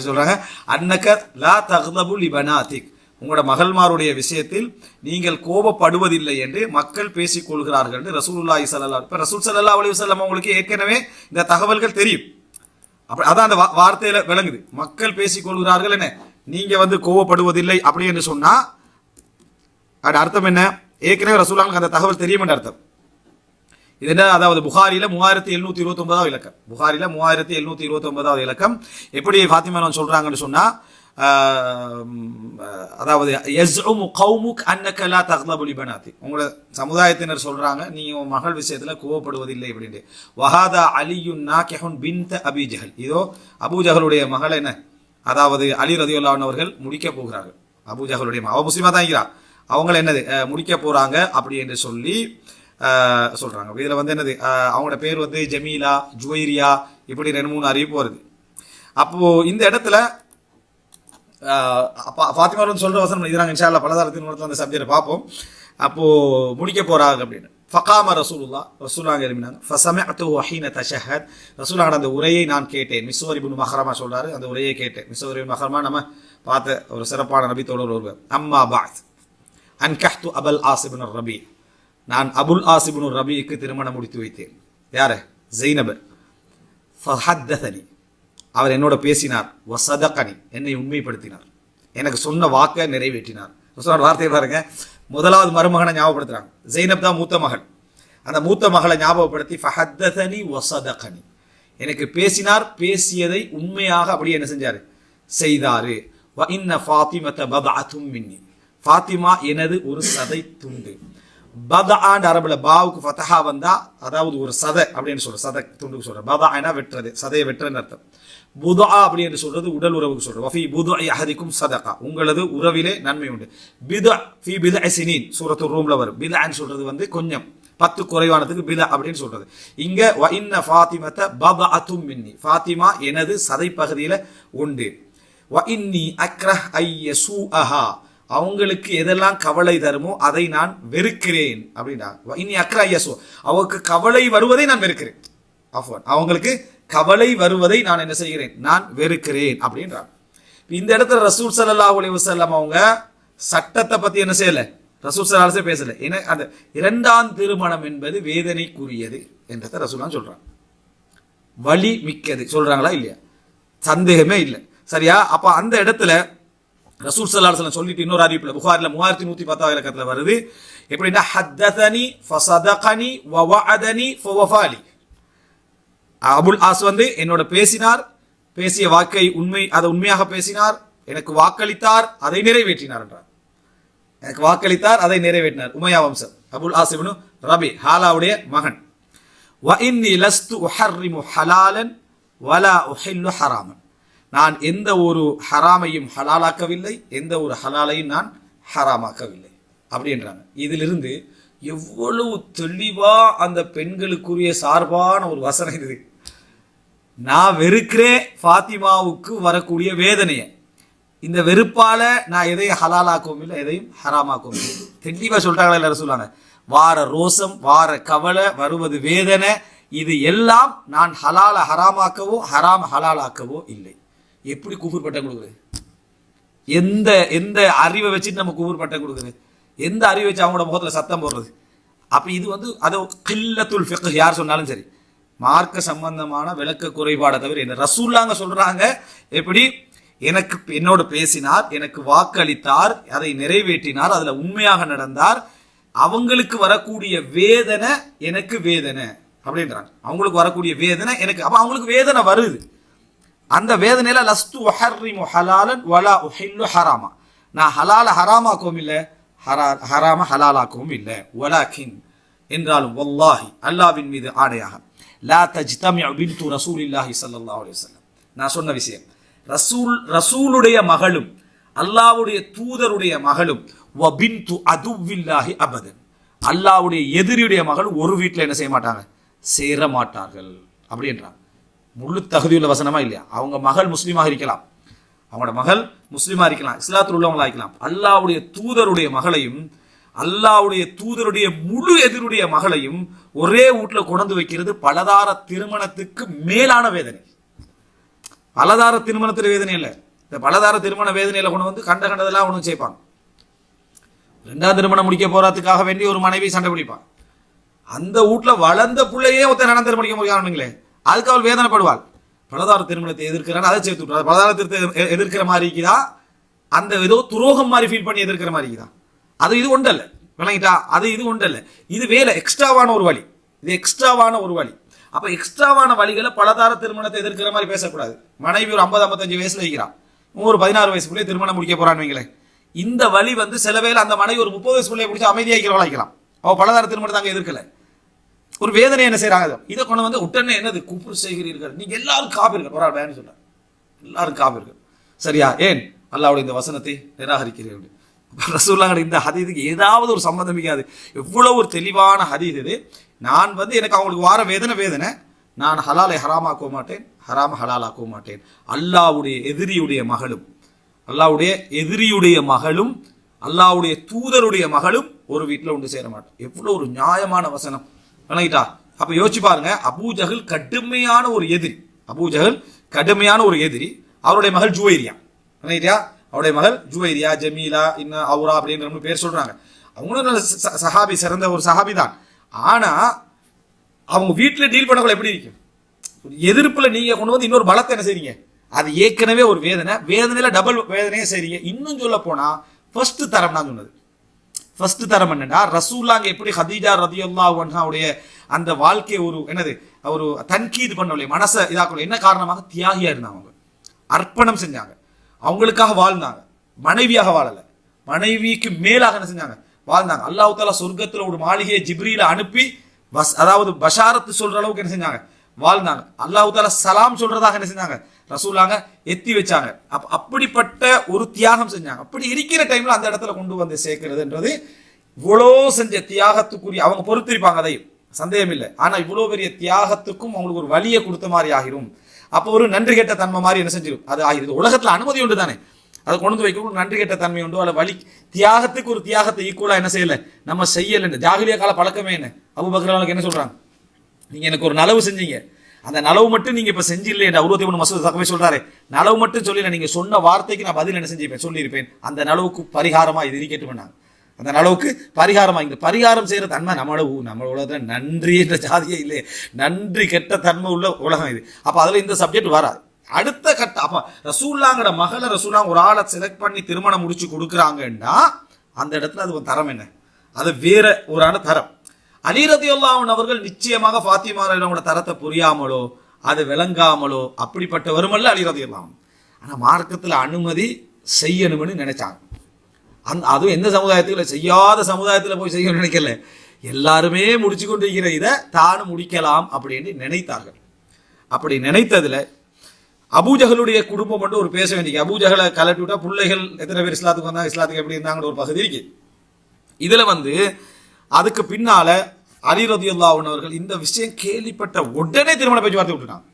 சொல்றாங்க அன்னக லா தக்தபு லி பனாத்திக், உங்களோட மகள்மாருடைய விஷயத்தில் நீங்கள் கோபப்படுவதில்லை என்று மக்கள் பேசிக் கொள்கிறார்கள் என்று ரசூலுல்லாஹி ஸல்லல்லாஹு இப்ப ரசூல் ஸல்லல்லாஹு அலைஹி வஸல்லம் அவங்களுக்கு ஏற்கனவே இந்த தகவல்கள் தெரியும். அப்ப அதான் அந்த வார்த்தையில விளங்குது, மக்கள் பேசிக் கொள்கிறார்கள் என்ன நீங்க வந்து கோபப்படுவதில்லை அப்படி என்று சொன்னா அது அர்த்தம் என்ன, ஏற்கனவே ரசூலுல்லாஹ்க்கு அந்த தகவல் தெரியும் என்ற அர்த்தம். இது என்ன, அதாவது புகாரில 3729 இலக்கம், புகாரில 3729 இலக்கம். எப்படி ஃபாத்திமா சொல்றாங்கன்னு சொன்னா, அதாவது யஸ்உமு கௌமுக் அன்னக லா தக்தபு லி பனாத்தி, உங்களோட சமுதாயத்தினர் சொல்றாங்க நீங்க உங்க மகள் விஷயத்துல கோபப்படுவதில்லை அப்படின்ட்டு. வஹாதா அலியுன் நாகிஹுன் பின்த் அபி ஜஹல், இதோ அபூ ஜஹலுடைய மகள் என்ன, அதாவது அலி ரலியல்லாஹு அன்ஹு அவர்கள் முடிக்க போகிறார்கள். அபூ ஜஹலுடைய அவ முஸ்லிமா தான் இருக்கிறா, அவங்கள என்னது முடிக்க போறாங்க அப்படி என்று சொல்லி சொல்றாங்க. இதுல வந்து என்னது அவங்களோட பேர் வந்து ஜமீலா, ஜுவைரியா, இப்படி 2-3 அறிவிப்பு வருது. அப்போ இந்த இடத்துல ஃபாத்திமா சொல்ற வசனம் இதுறாங்க. இன்ஷா அல்லாஹ் பலதாரத்தின் மூலத்தில் அந்த சப்ஜெக்ட் பார்ப்போம். அப்போ முடிக்க போறாங்க அப்படின்னு ஃபகாம ரசூலுல்லாஹ் எழுப்பினாங்க. ஃபஸமிஅதுஹு ஹீன தஷஹத், ரசூலுல்லாஹ் அந்த உரையை நான் கேட்டேன். மிஸ்வர் இப்னு மஹ்ரமா சொல்றாரு, அந்த உரையை கேட்டேன். மிஸ்வர் இப்னு மஹ்ரமா நம்ம பார்த்த ஒரு சிறப்பான நபி தோழர் ஒருவர். அம்மா பஅத் அன்கஹ்து அபுல் ஆஸ் இப்னு ரபீ, நான் அபுல் ஆஸ் இப்னு ரபீக்கு திருமணம் முடித்து வைத்தேன். யார? ஸைனப். ஃபஹத்தனி, அவர் என்னோட பேசினார். வஸதகனி, என்னை உண்மைப்படுத்தினார், எனக்கு சொன்ன வாக்கை நிறைவேற்றினார். ரசூலுல்லாஹ் வார்த்தையை பாருங்க, முதலாவது மருமகனை ஞாபகப்படுத்துறாங்க. ஸைனப் தான் மூத்த மகள், அந்த மூத்த மகளை ஞாபகப்படுத்தி ஃபஹத்தனி வஸதகனி, எனக்கு பேசினார், பேசியதை உண்மையாக அப்படியே என்ன செஞ்சாரு செய்தாரு. வ இன்ன ஃபாத்திமத பத்அத்தும் மின்னி, ஃபாத்திமா எனது ஒரு சதை துண்டு. பத்ஆண்ட் அரபுல பாவுக்கு ஃபதஹா வந்தா அதாவது ஒரு சதை அப்படின்னு சொல்ற, சதை துண்டுக்கு சொல்ற. பத்ஆனா வெட்டுறது, சதையை வெட்டுறன்னு அர்த்தம். புதுஆ அப்படி என்று சொல்றது உடல் உறவுக்கு சொல்றது. வஃபி புதுஇ அஹதிக்கும் சதகா, உங்களது உறவிலே நன்மை உண்டு. பித்அ ஃபி பித்அ சினீன் சூரத்து ரூம்ல வரும். பித்அன்னு சொல்றது வந்து கொஞ்சம் 10 குறைவானதுக்கு பித்அ அப்படின்னு சொல்றது. இங்க வ இன்ன ஃபாத்திமத பத்அத்தும் மின்னி, ஃபாத்திமா எனது சதை பகுதியில உண்டு. வ இன்னி அக்ரஹ் ஐயசூஅஹா, அவங்களுக்கு எதெல்லாம் கவலை தருமோ அதை நான் வெறுக்கிறேன் அப்படின்னா. இனி அக்ரா யசு, அவங்களுக்கு கவலை வருவதை நான் வெறுக்கிறேன். அஃப்வான், அவங்களுக்கு கவலை வருவதை நான் என்ன செய்கிறேன், நான் வெறுக்கிறேன் அப்படின்றாங்க. இந்த இடத்துல ரசூல் ஸல்லல்லாஹு அலைஹி வஸல்லம் அவங்க சட்டத்தை பத்தி என்ன செய்யல, ரசூல் ஸல்லல்லாஹு அலைஹி வஸல்லம் பேசல. ஏன்னா அந்த 2ஆம் திருமணம் என்பது வேதனைக்குரியது என்றதை ரசூலுல்லாஹ் சொல்றாங்க. வலி மிக்கது சொல்றாங்களா இல்லையா, சந்தேகமே இல்லை. சரியா? அப்ப அந்த இடத்துல ரசூல் ஸல்லல்லாஹு அலைஹி வஸல்லம் சொல்லிட்டு இன்னொரு அறிவிப்புல புகாரில 3110 இலக்கத்துல வருது. எப்படின்னா ஹத்ததனி ஃபஸதகனி வ வஅதனி ஃபவஃபாலி, அபுல் ஆஸ் வந்து என்னோட பேசினார், பேசிய வாக்கை அதை உண்மையாக பேசினார், எனக்கு வாக்களித்தார், அதை நிறைவேற்றினார் என்றார். எனக்கு வாக்களித்தார், அதை நிறைவேற்றினார். உமையா வம்சம், அபுல் ஆஸ் இப்னு ரபி, ஹாலாவுடைய மகன். வ இன்னி லஸ்து உஹர்ரிமு ஹலாலன் வலா உஹில்லு ஹராமன். நான் எந்த ஒரு ஹராமையும் ஹலாலாக்கவில்லை, எந்த ஒரு ஹலாலையும் நான் ஹராமாக்கவில்லை அப்படின்றாங்க. இதிலிருந்து எவ்வளவு தெளிவா அந்த பெண்களுக்குரிய சார்பான ஒரு வசனம் இது. நான் வெறுக்கிறேன் ஃபாத்திமாவுக்கு வரக்கூடிய வேதனையை. இந்த வெறுப்பால நான் எதையும் ஹலாலாக்கவும் இல்லை, எதையும் ஹராமாக்கவும் இல்லை. தெளிவா சொல்றாங்களா எல்லாரும் சொல்லுவாங்க. வார ரோசம், வார கவலை, வருவது வேதனை, இது எல்லாம் நான் ஹலால ஹராமாக்கவோ ஹராம் ஹலாலாக்கவோ இல்லை. எப்படி குஃபர் பட்டம் கொடுக்குறது? எந்த எந்த அறிவை வச்சுட்டு நம்ம குஃபர் பட்டம் கொடுக்குறது? எந்த அறிவை வச்சு அவங்களோட முகத்துல சத்தம் போடுறது? அப்ப இது அது கில்லத்துல் ஃபிக்ஹ். யார் சொன்னாலும் சரி, மார்க்க சம்பந்தமான விளக்க குறைபாடை தவிர என்ன ரசூல்லாங்க சொல்றாங்க, எப்படி எனக்கு என்னோட பேசினார், எனக்கு வாக்களித்தார், அதை நிறைவேற்றினார், அதுல உண்மையாக நடந்தார், அவங்களுக்கு வரக்கூடிய வேதனை எனக்கு வேதனை அப்படின்றாங்க. அவங்களுக்கு வரக்கூடிய வேதனை எனக்கு, அப்ப அவங்களுக்கு வேதனை வருது. அந்த வேதனையில லஸ்து உஹர்ரிமு ஹலாலன் வலா உஹில்லு ஹராமா. நான் ஹலால ஹராமாக்கவும் இல்லை, ஹராம ஹலாலாக்கவும் இல்லை. வலாக்கின் என்றாலும் வல்லாஹி அல்லாஹ்வின் மீது ஆணையாக, லா தஜ்தமிஉ பின்து ரசூலில்லாஹி ஸல்லல்லாஹு அலைஹி வஸல்லம். நான் சொன்ன விஷயம், ரசூலுடைய மகளும் அல்லாஹ்வுடைய தூதருடைய மகளும் வ பின்து அதுவில்லாஹி அபதன், அல்லாஹ்வுடைய எதிரியுடைய மகளும் ஒரு வீட்டில் என்ன செய்ய மாட்டாங்க, சேர மாட்டார்கள் அப்படின்றாங்க. முழு தகுதியுள்ள வசனமா இல்லையா? அவங்க மகள் முஸ்லீமாக இருக்கலாம், அவங்களோட மகள் முஸ்லீமா இருக்கலாம், இஸ்லாத்தில் உள்ளவங்களா இருக்கலாம். அல்லாஹ்வுடைய தூதருடைய மகளையும் அல்லாஹ்வுடைய தூதருடைய முழு எதிருடைய மகளையும் ஒரே வீட்டில் கொண்டு வைக்கிறது பலதார திருமணத்துக்கு மேலான வேதனை. பலதார திருமணத்துடைய வேதனை இல்லை, இந்த பலதார திருமண வேதனையில கொண்டு வந்து கண்டதெல்லாம் ஒன்று சேர்ப்பாங்க. ரெண்டாவது திருமணம் முடிக்க போறதுக்காக வேண்டி ஒரு மனைவி சண்டை பிடிப்பான். அந்த வீட்டுல வளர்ந்த பிள்ளையே ஒருத்தர் ரெண்டாம் திருமணம் முடிக்க முடியாதுங்களே, அதுக்கு அவள் வேதனைப்படுவாள். பலதார திருமணத்தை எதிர்க்கிறான்னு அதை சேர்த்து விட்டுறாரு. பலதார திருத்த எதிர்க்கிற மாதிரி இருக்குதா, அந்த ஏதோ துரோகம் மாதிரி ஃபீல் பண்ணி எதிர்க்கிற மாதிரி இருக்குதா? அது இது ஒன்றல்ல, விளங்கிட்டா? அது இது ஒன்றல்ல, இது வேலை எக்ஸ்ட்ராவான ஒரு வழி, இது எக்ஸ்ட்ராவான ஒரு வழி. அப்ப எக்ஸ்ட்ராவான வழிகளை பலதார திருமணத்தை எதிர்க்கிற மாதிரி பேசக்கூடாது. மனைவி ஒரு 50-55 வயசுல வைக்கிறான், ஒரு 16 வயசுக்குள்ளே திருமணம் முடிக்க போறான்னு வைங்களேன். இந்த வழி சில வேளை அந்த மனைவி ஒரு 30 வயசுக்குள்ளே முடிச்சு அமைதியாக்கிறவளா வைக்கலாம். அவ பலதார திருமணத்தை அங்கே எதிர்க்கல, ஒரு வேதனை என்ன செய்யறாங்க, இதை கொண்டு உடனே என்னது குஃப்ர் செய்கிறீர்கள், நீங்க எல்லாரும் காபிர்கள். ஒரு ஆள் பயன் சொல்ற, எல்லாரும் காபிர்கள். சரியா? ஏன் அல்லாஹ்வுடைய இந்த வசனத்தை நிராகரிக்கிறீர்கள்? ரசூலுல்லாஹ் இந்த ஹதீஸுக்கு ஏதாவது ஒரு சம்பந்தம் இருக்காது. எவ்வளவு ஒரு தெளிவான ஹதீஸ் இது. நான் எனக்கு அவங்களுக்கு வார வேதனை, நான் ஹலாலை ஹராமாக்க மாட்டேன், ஹராம ஹலாலாக்க மாட்டேன். அல்லாஹ்வுடைய எதிரியுடைய மகளும் அல்லாஹ்வுடைய தூதருடைய மகளும் ஒரு வீட்டில் ஒன்று சேர மாட்டேன். எவ்வளவு ஒரு நியாயமான வசனம், விளங்கிட்டா? அப்ப யோசிச்சு பாருங்க, அபூஜஹல் கடுமையான ஒரு எதிரி, அவருடைய மகள் ஜுவைரியா, விளங்கிட்டியா? அவருடைய மகள் ஜுவைரியா, ஜமீலா, இன்னும் அவுரா அப்படின்ற பேர் சொல்றாங்க. அவங்களும் சஹாபி, சிறந்த ஒரு சஹாபி தான். ஆனா அவங்க வீட்டுல டீல் பண்ணக்குள்ள எப்படி இருக்கும்? எதிர்ப்புல நீங்க கொண்டு வந்து இன்னொரு பலத்தை என்ன செய்றீங்க, அது ஏற்கனவே ஒரு வேதனையில டபுள் வேதனையே செய்றீங்க. இன்னும் சொல்ல போனா ஃபர்ஸ்ட் தரம் நான் சொன்னது, ஃபர்ஸ்ட் தரம் என்னன்னா, ரசூலுல்லாஹ் எப்படி ஹதீஜா ரலியல்லாஹு அன்ஹாவுடைய அந்த வாழ்க்கையை ஒரு தன்கீது பண்ணவில்லை, மனசை இதாக்கல. என்ன காரணமாக? தியாகியா இருந்தாங்க, அர்ப்பணம் செஞ்சாங்க, அவங்களுக்காக வாழ்ந்தாங்க, மனைவியாக வாழல, மனைவிக்கு மேலாக என்ன செஞ்சாங்க, வாழ்ந்தாங்க. அல்லாஹ் தஆலா சொர்க்கத்துல ஒரு மாளிகையை ஜிப்ரீல அனுப்பி அதாவது பஷாரத்து சொல்ற அளவுக்கு என்ன செஞ்சாங்க, வாழ்ந்தாங்க. அல்லாஹ் தஆலா சலாம் சொல்றதாக என்ன செஞ்சாங்க, ரசூலுல்லாஹ் எத்தி வச்சாங்க. அப்படிப்பட்ட ஒரு தியாகம் செஞ்சாங்க. அப்படி இருக்கிற டைம்ல அந்த இடத்துல கொண்டு வந்து சேர்க்கிறதுன்றது இவ்வளோ செஞ்ச தியாகத்துக்குரிய, அவங்க பொறுத்திருப்பாங்க, அதையும் சந்தேகம் இல்லை. ஆனா இவ்வளவு பெரிய தியாகத்துக்கும் அவங்களுக்கு ஒரு வழியை கொடுத்த மாதிரி ஆகிரும். அப்போ ஒரு நன்றி கெட்ட தன்மை மாதிரி என்ன செஞ்சிடும், அது ஆகிருது. உலகத்துல அனுமதி உண்டு தானே, அதை கொண்டு வைக்க நன்றி கெட்ட தன்மை உண்டு. அல்ல வழி தியாகத்துக்கு ஒரு தியாகத்தை ஈக்குவலா என்ன செய்யல, நம்ம செய்யல. ஜாகிலியா கால பழக்கமே என்ன, அபூபக்கர் என்ன சொல்றாங்க, நீங்க எனக்கு ஒரு நலவு செஞ்சீங்க, அந்த நலவு மட்டும் நீங்க இப்ப செஞ்சில்லை. 63 மசூத் தகவை சொல்றாரு, நலவு மட்டும் சொல்லல, நீங்க சொன்ன வார்த்தைக்கு நான் பதில் என்ன செஞ்சிருப்பேன், சொல்லியிருப்பேன். அந்த நலவுக்கு பரிகாரமா இது இருக்கேட்டு பண்ணாங்க. அந்த நலவுக்கு பரிகாரமா, இந்த பரிகாரம் செய்யற தன்மை நம்மளோட நன்றி என்ற ஜாதியே இல்லை, நன்றி கெட்ட தன்மை உள்ள உலகம் இது. அப்ப அதுல இந்த சப்ஜெக்ட் வராது. அடுத்த கட்ட, அப்ப ரசூலுல்லாஹ்ங்கட மகளை ரசூலுல்லாஹ் ஒரு ஆளை செலக்ட் பண்ணி திருமணம் முடிச்சு கொடுக்குறாங்கன்னா அந்த இடத்துல அது ஒரு தரம் என்ன, அது வேற ஒரு ஆன தரம். அலி ரலியல்லாஹு அன்ஹு அவர்கள் நிச்சயமாக ஃபாத்திமா ரலியல்லாஹு தரத்தை புரியாமலோ அது விளங்காமலோ அப்படிப்பட்ட வருமல்ல அலி ரலியல்லாஹு அன்ஹு. ஆனா மார்க்கத்துல அனுமதி செய்யணும்னு நினைச்சாங்க. அதுவும் எந்த சமுதாயத்தில், செய்யாத சமுதாயத்தில் போய் செய்யணும்னு நினைக்கல, எல்லாருமே முடிச்சு கொண்டிருக்கிற இதை தானும் முடிக்கலாம் அப்படின்னு நினைத்தார்கள். அப்படி நினைத்ததுல அபூஜஹலுடைய குடும்பம் மட்டும் ஒரு பேச வேண்டிய, அபூஜஹலை கலட்டி விட்டா பிள்ளைகள் எத்தனை பேர் இஸ்லாத்துக்கு வந்தாங்க, இஸ்லாத்துக்கு எப்படி இருந்தாங்கன்னு ஒரு பகுதி இருக்கு. இதுல அதுக்கு பின்னால அலி ரலியல்லாஹு அன்ஹு அவர்கள் இந்த விஷயம் கேள்விப்பட்ட உடனே திருமண பேச்சுவார்த்தை விட்டுட்டாங்க.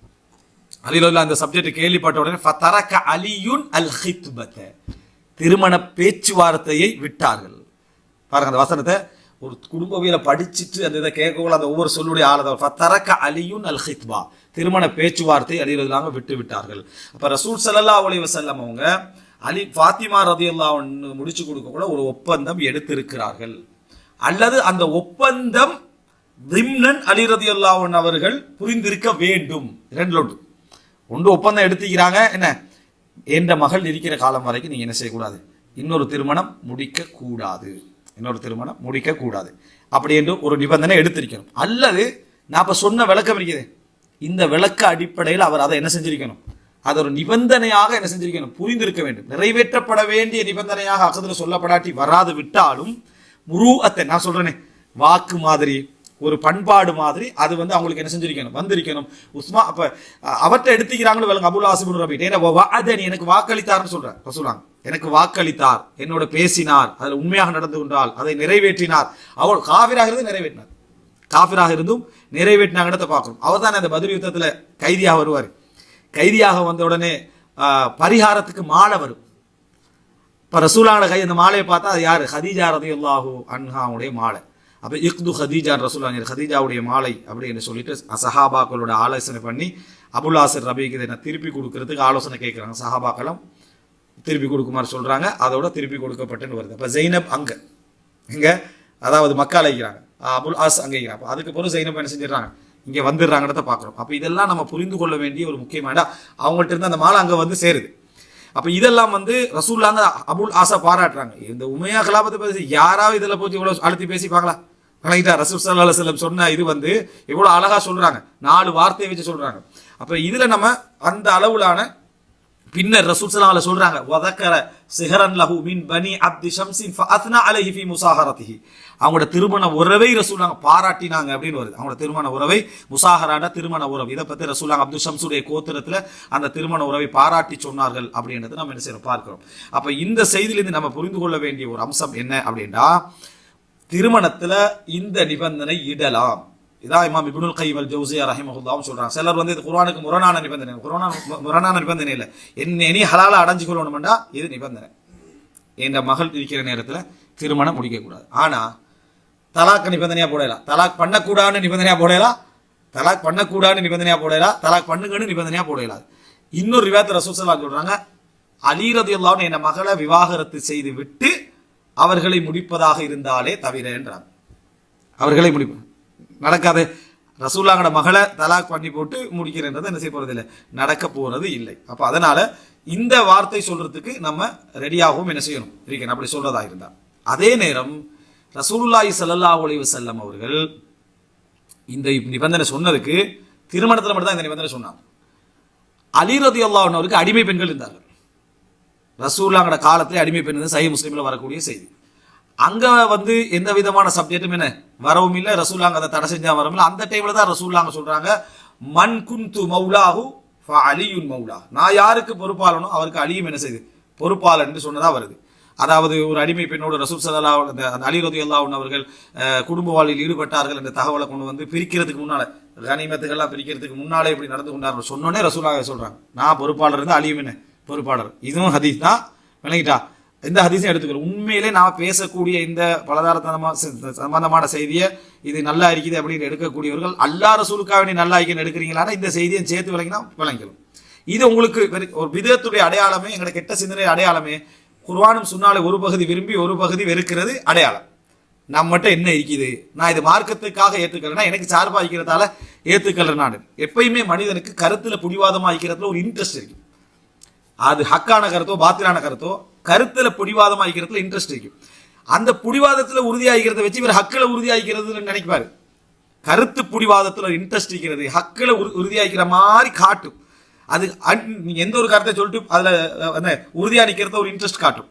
அலி ரலியல்லாஹு அந்த சப்ஜெக்ட் கேள்விப்பட்ட உடனே ஃபதரக அலியுன் அல் ஹித்பத, திருமண பேச்சுவார்த்தையை விட்டார்கள். பாருங்க அந்த வசனத்தை, ஒரு குடும்பவியலை படிச்சுட்டு அந்த இதை கேட்கக்குள்ள அந்த ஒவ்வொரு சொல்லுடைய ஆளதான் ஃபதரக அலியுன் அல் ஹித்பா, திருமண பேச்சுவார்த்தை அலி ரலியல்லாஹு விட்டு விட்டார்கள். அப்ப ரசூல் ஸல்லல்லாஹு அலைஹி வஸல்லம் அவங்க அலி ஃபாத்திமா ரலியல்லாஹு அன்ஹு முடிச்சு கொடுக்க கூட ஒரு ஒப்பந்தம் எடுத்திருக்கிறார்கள், அல்லது அந்த ஒப்பந்தம் திம்னன் அலி ரலியல்லாஹு அன்ஹு அவர்கள் புரிந்திருக்க வேண்டும். ஒன்று ஒப்பந்தம் எடுத்துக்கிறாங்க, என்ன என்ற மகள் இருக்கிற காலம் வரைக்கும் நீங்க என்ன செய்யக்கூடாது, இன்னொரு திருமணம் முடிக்க கூடாது அப்படி என்று ஒரு நிபந்தனை எடுத்திருக்கணும். அல்லது நான் இப்ப சொன்ன விளக்கம் இருக்குது, இந்த விளக்க அடிப்படையில் அவர் அதை என்ன செஞ்சிருக்கணும், அது ஒரு நிபந்தனையாக என்ன செஞ்சிருக்கணும், புரிந்திருக்க வேண்டும். நிறைவேற்றப்பட வேண்டிய நிபந்தனையாக அகதுல சொல்லப்படாட்டி வராது விட்டாலும் முருஅத்தை, நான் சொல்றேனே வாக்கு மாதிரி, ஒரு பண்பாடு மாதிரி, அது அவங்களுக்கு என்ன செஞ்சிருக்கணும், வந்திருக்கணும். உஸ்மா அப்ப அவற்றை எடுத்துக்கிறாங்கன்னு விளங்க. அபுல் ஆசிப் இப்னு ரபீ எனக்கு வாக்களித்தார்னு சொல்றாங்க, எனக்கு வாக்களித்தார், என்னோட பேசினார், அதில் உண்மையாக நடந்து கொண்டால் அதை நிறைவேற்றினார். அவள் காஃபிராக இருந்தும் நிறைவேற்றினாங்கன்னு பார்க்கணும். அவர் தான் அந்த பத்ர் யுத்தத்தில் கைதியாக வருவார். கைதியாக வந்த உடனே பரிகாரத்துக்கு மாலை வரும். இப்போ ரசூலான கை அந்த மாலையை பார்த்தா அது யாரு, ஹதீஜா ரலியல்லாஹு அன்ஹாவுடைய மாலை. அப்போ இக்து ஹதீஜா ரசூலா, ஹதீஜாவுடைய மாலை அப்படின்னு சொல்லிட்டு சஹாபாக்களோட ஆலோசனை பண்ணி அபுல் ஆசிர் ரபீக்கு இதை திருப்பி கொடுக்கறதுக்கு ஆலோசனை கேட்குறாங்க. சஹாபாக்களும் திருப்பி கொடுக்குமாறு சொல்றாங்க, அதோட திருப்பி கொடுக்கப்பட்டுன்னு வருது. அப்போ ஜெய்னப் இங்க அதாவது மக்கால இருக்கிறாங்க, அபுல் ஆஸ் அங்கே இருக்கிறாங்க. அதுக்கு பிறகு ஜெய்னப் என்ன செஞ்சிடறாங்க, இங்கே வந்துடுறாங்கன்றத பார்க்குறோம். அப்போ இதெல்லாம் நம்ம புரிந்து கொள்ள வேண்டிய ஒரு முக்கியமான, அவங்கள்ட்ட இருந்து அந்த மாலை அங்கே சேருது. அப்போ இதெல்லாம் ரசூலுல்லாஹ் அபுல் ஆசா பாராட்டுறாங்க. இந்த உமையா கலாபத்தை பற்றி யாராவது இதில் போச்சு இவ்வளோ அழுத்தி பேசிப்பாங்களா? ரசூல் ஸல்லல்லாஹு அலைஹி வஸல்லம் சொன்ன இது எவ்வளோ அழகா சொல்றாங்க, 4 வார்த்தையை வச்சு சொல்றாங்க. அப்போ இதுல நம்ம அந்த அளவுலான பின்னர் ரசூல் ஸல்லல்லாஹு அலைஹி சொல்றாங்க, வதக்கர சிஹரன் லஹு மின் பனி அப்தி ஷம்ஸின் ஃபஅத்னா அலைஹி ஃபீ முசாஹரத்திஹி, அவங்களோட திருமண உறவை ரசூலுல்லாஹ் பாராட்டினாங்க அப்படின்னு வருது. அவங்களோட திருமண உறவை, முசாஹரான திருமண உறவு, இதை பத்தி ரசூலுல்லாஹ் அப்து ஷம்ஸுடைய கோத்திரத்துல அந்த திருமண உறவை பாராட்டி சொன்னார்கள் அப்படின்றது நம்ம என்ன செய்யறோம் பார்க்கிறோம். அப்ப இந்த செய்தியிலிருந்து நம்ம புரிந்து கொள்ள வேண்டிய ஒரு அம்சம் என்ன அப்படின்னா, திருமணத்துல இந்த நிபந்தனை இடலாம். இதான் இமாம் இப்னுல் கையிம் அல் ஜௌஸிய்யா ரஹிமஹுல்லாஹ் சொல்றாங்க. சிலர் இது குர்ஆனுக்கு முரணான நிபந்தனை இல்லை, என்னை ஹலாலா அடைஞ்சு கொள்ளணும்டா இது நிபந்தனை. என் மகள் இருக்கிற நேரத்தில் திருமணம் முடிக்கக்கூடாது. ஆனா தலாக் நிபந்தனையா போடலாம், தலாக் பண்ணக்கூடாதுன்னு நிபந்தனையா போடலாம், தலாக் பண்ணுங்கன்னு நிபந்தனையா போடலாம். இன்னொரு ரிவாயத் ரசூல் ஸல்லல்லாஹு அலைஹி சொல்றாங்க, அலி ரலியல்லாஹு அன்ஹு என் மகளை விவாகரத்து செய்து விட்டு அவர்களை முடிப்பதாக இருந்தாலே தவிர என்றார். அவர்களை முடிப்பு நடக்காது. ரசூலுல்லாஹ்வோட மகளை தலாக் பண்ணி போட்டு முடிக்கிறன்றது என்ன செய்ய போறது இல்லை, நடக்க போறது இல்லை. அப்ப அதனால இந்த வார்த்தை சொல்றதுக்கு நம்ம ரெடியாகவும் என்ன செய்யணும் இருக்கணும், அப்படி சொல்றதா இருந்தா. அதே நேரம் ரசூலுல்லாஹி ஸல்லல்லாஹு அலைஹி வஸல்லம் அவர்கள் இந்த நிபந்தனை சொன்னதுக்கு திருமணத்தில் மட்டும் தான் இந்த நிபந்தனை சொன்னாங்க. அலி ரலியல்லாஹு அன்ஹு அவருக்கு அடிமை பெண்கள் இருந்தார்கள். ரசூலுல்லாஹ்வோட காலத்திலே அடிமை பெண் சஹீஹ் முஸ்லிம்ல வரக்கூடிய செய்தி. அங்க எந்த விதமான சப்ஜெக்டும் என்ன வரவும் இல்லை, ரசூலுல்லாஹ் அதை தடை செஞ்சா வரவும் இல்லை. அந்த டைம்ல தான் ரசூலுல்லாஹ் சொல்றாங்க, மன் குந்து மௌலாஹு ஃபஅலியுன் மௌலா, நான் யாருக்கு பொறுப்பாளனோ அவருக்கு அலியும் என்ன செய்து பொறுப்பாளன் என்று சொன்னதா வருது. அதாவது ஒரு அடிமை பெண்ணோடு ரசூல் ஸல்லல்லாஹு அலைஹி வஸல்லம் அலி ரலியல்லாஹு அன்ஹு அவர்கள் குடும்ப வாழ்வில் ஈடுபட்டார்கள் என்ற தகவலை கொண்டு பிரிக்கிறதுக்கு முன்னால, கனிமத்துகள்லாம் பிரிக்கிறதுக்கு முன்னாலே இப்படி நடந்து கொண்டார்கள் சொன்னோன்னே ரசூலுல்லாஹ் சொல்றாங்க, நான் பொறுப்பாளர் இருந்தால் அலியும் என்ன பொறுப்பாளர். இதுவும் ஹதீஸ் தான், விளங்கிட்டா? இந்த ஹதீஸை எடுத்துக்கிறோம். உண்மையிலே நாம பேசக்கூடிய இந்த பலதார சம்பந்தமான செய்தியை இது நல்லா இருக்குது அப்படின்னு எடுக்கக்கூடியவர்கள் அல்லாஹ் ரசூலுக்காக வேண்டி நல்லா இருக்குன்னு எடுக்கிறீங்களான்னா இந்த செய்தியை சேர்த்து விளங்கினா விளங்கிடும். இது உங்களுக்கு ஒரு பிதத்துடைய அடையாளமே, எங்களோட கெட்ட சிந்தனை அடையாளமே. குர்ஆனும் சுன்னாலே ஒரு பகுதி விரும்பி ஒரு பகுதி வெறுக்கிறது அடையாளம். நம்மகிட்ட என்ன இருக்குது, நான் இது மார்க்கத்துக்காக ஏற்றுக்கலன்னா எனக்கு சார்பா இருக்கிறதால ஏற்றுக்கல. நான் எப்பயுமே மனிதனுக்கு கருத்துல புடிவாதமா இருக்கிறதுல ஒரு இன்ட்ரெஸ்ட் இருக்கு. அது ஹக்கான கருத்தோ பாத்திலான கருத்தோ, கருத்துல புடிவாதமா இருக்கிறதுல இன்ட்ரெஸ்ட் இருக்கு. அந்த புடிவாதத்துல உறுதியாகிறத வச்சு இவர் ஹக்கில் உறுதியாகிறது நினைப்பாரு. கருத்து புடிவாதத்துல இன்ட்ரெஸ்ட் இருக்கிறது, ஹக்கில் உறுதியாகிற மாதிரி காட்டும். அது நீங்க எந்த ஒரு கருத்தை சொல்லிட்டு அதுல அந்த உறுதியா நிக்கிறத ஒரு இன்ட்ரெஸ்ட் காட்டும்.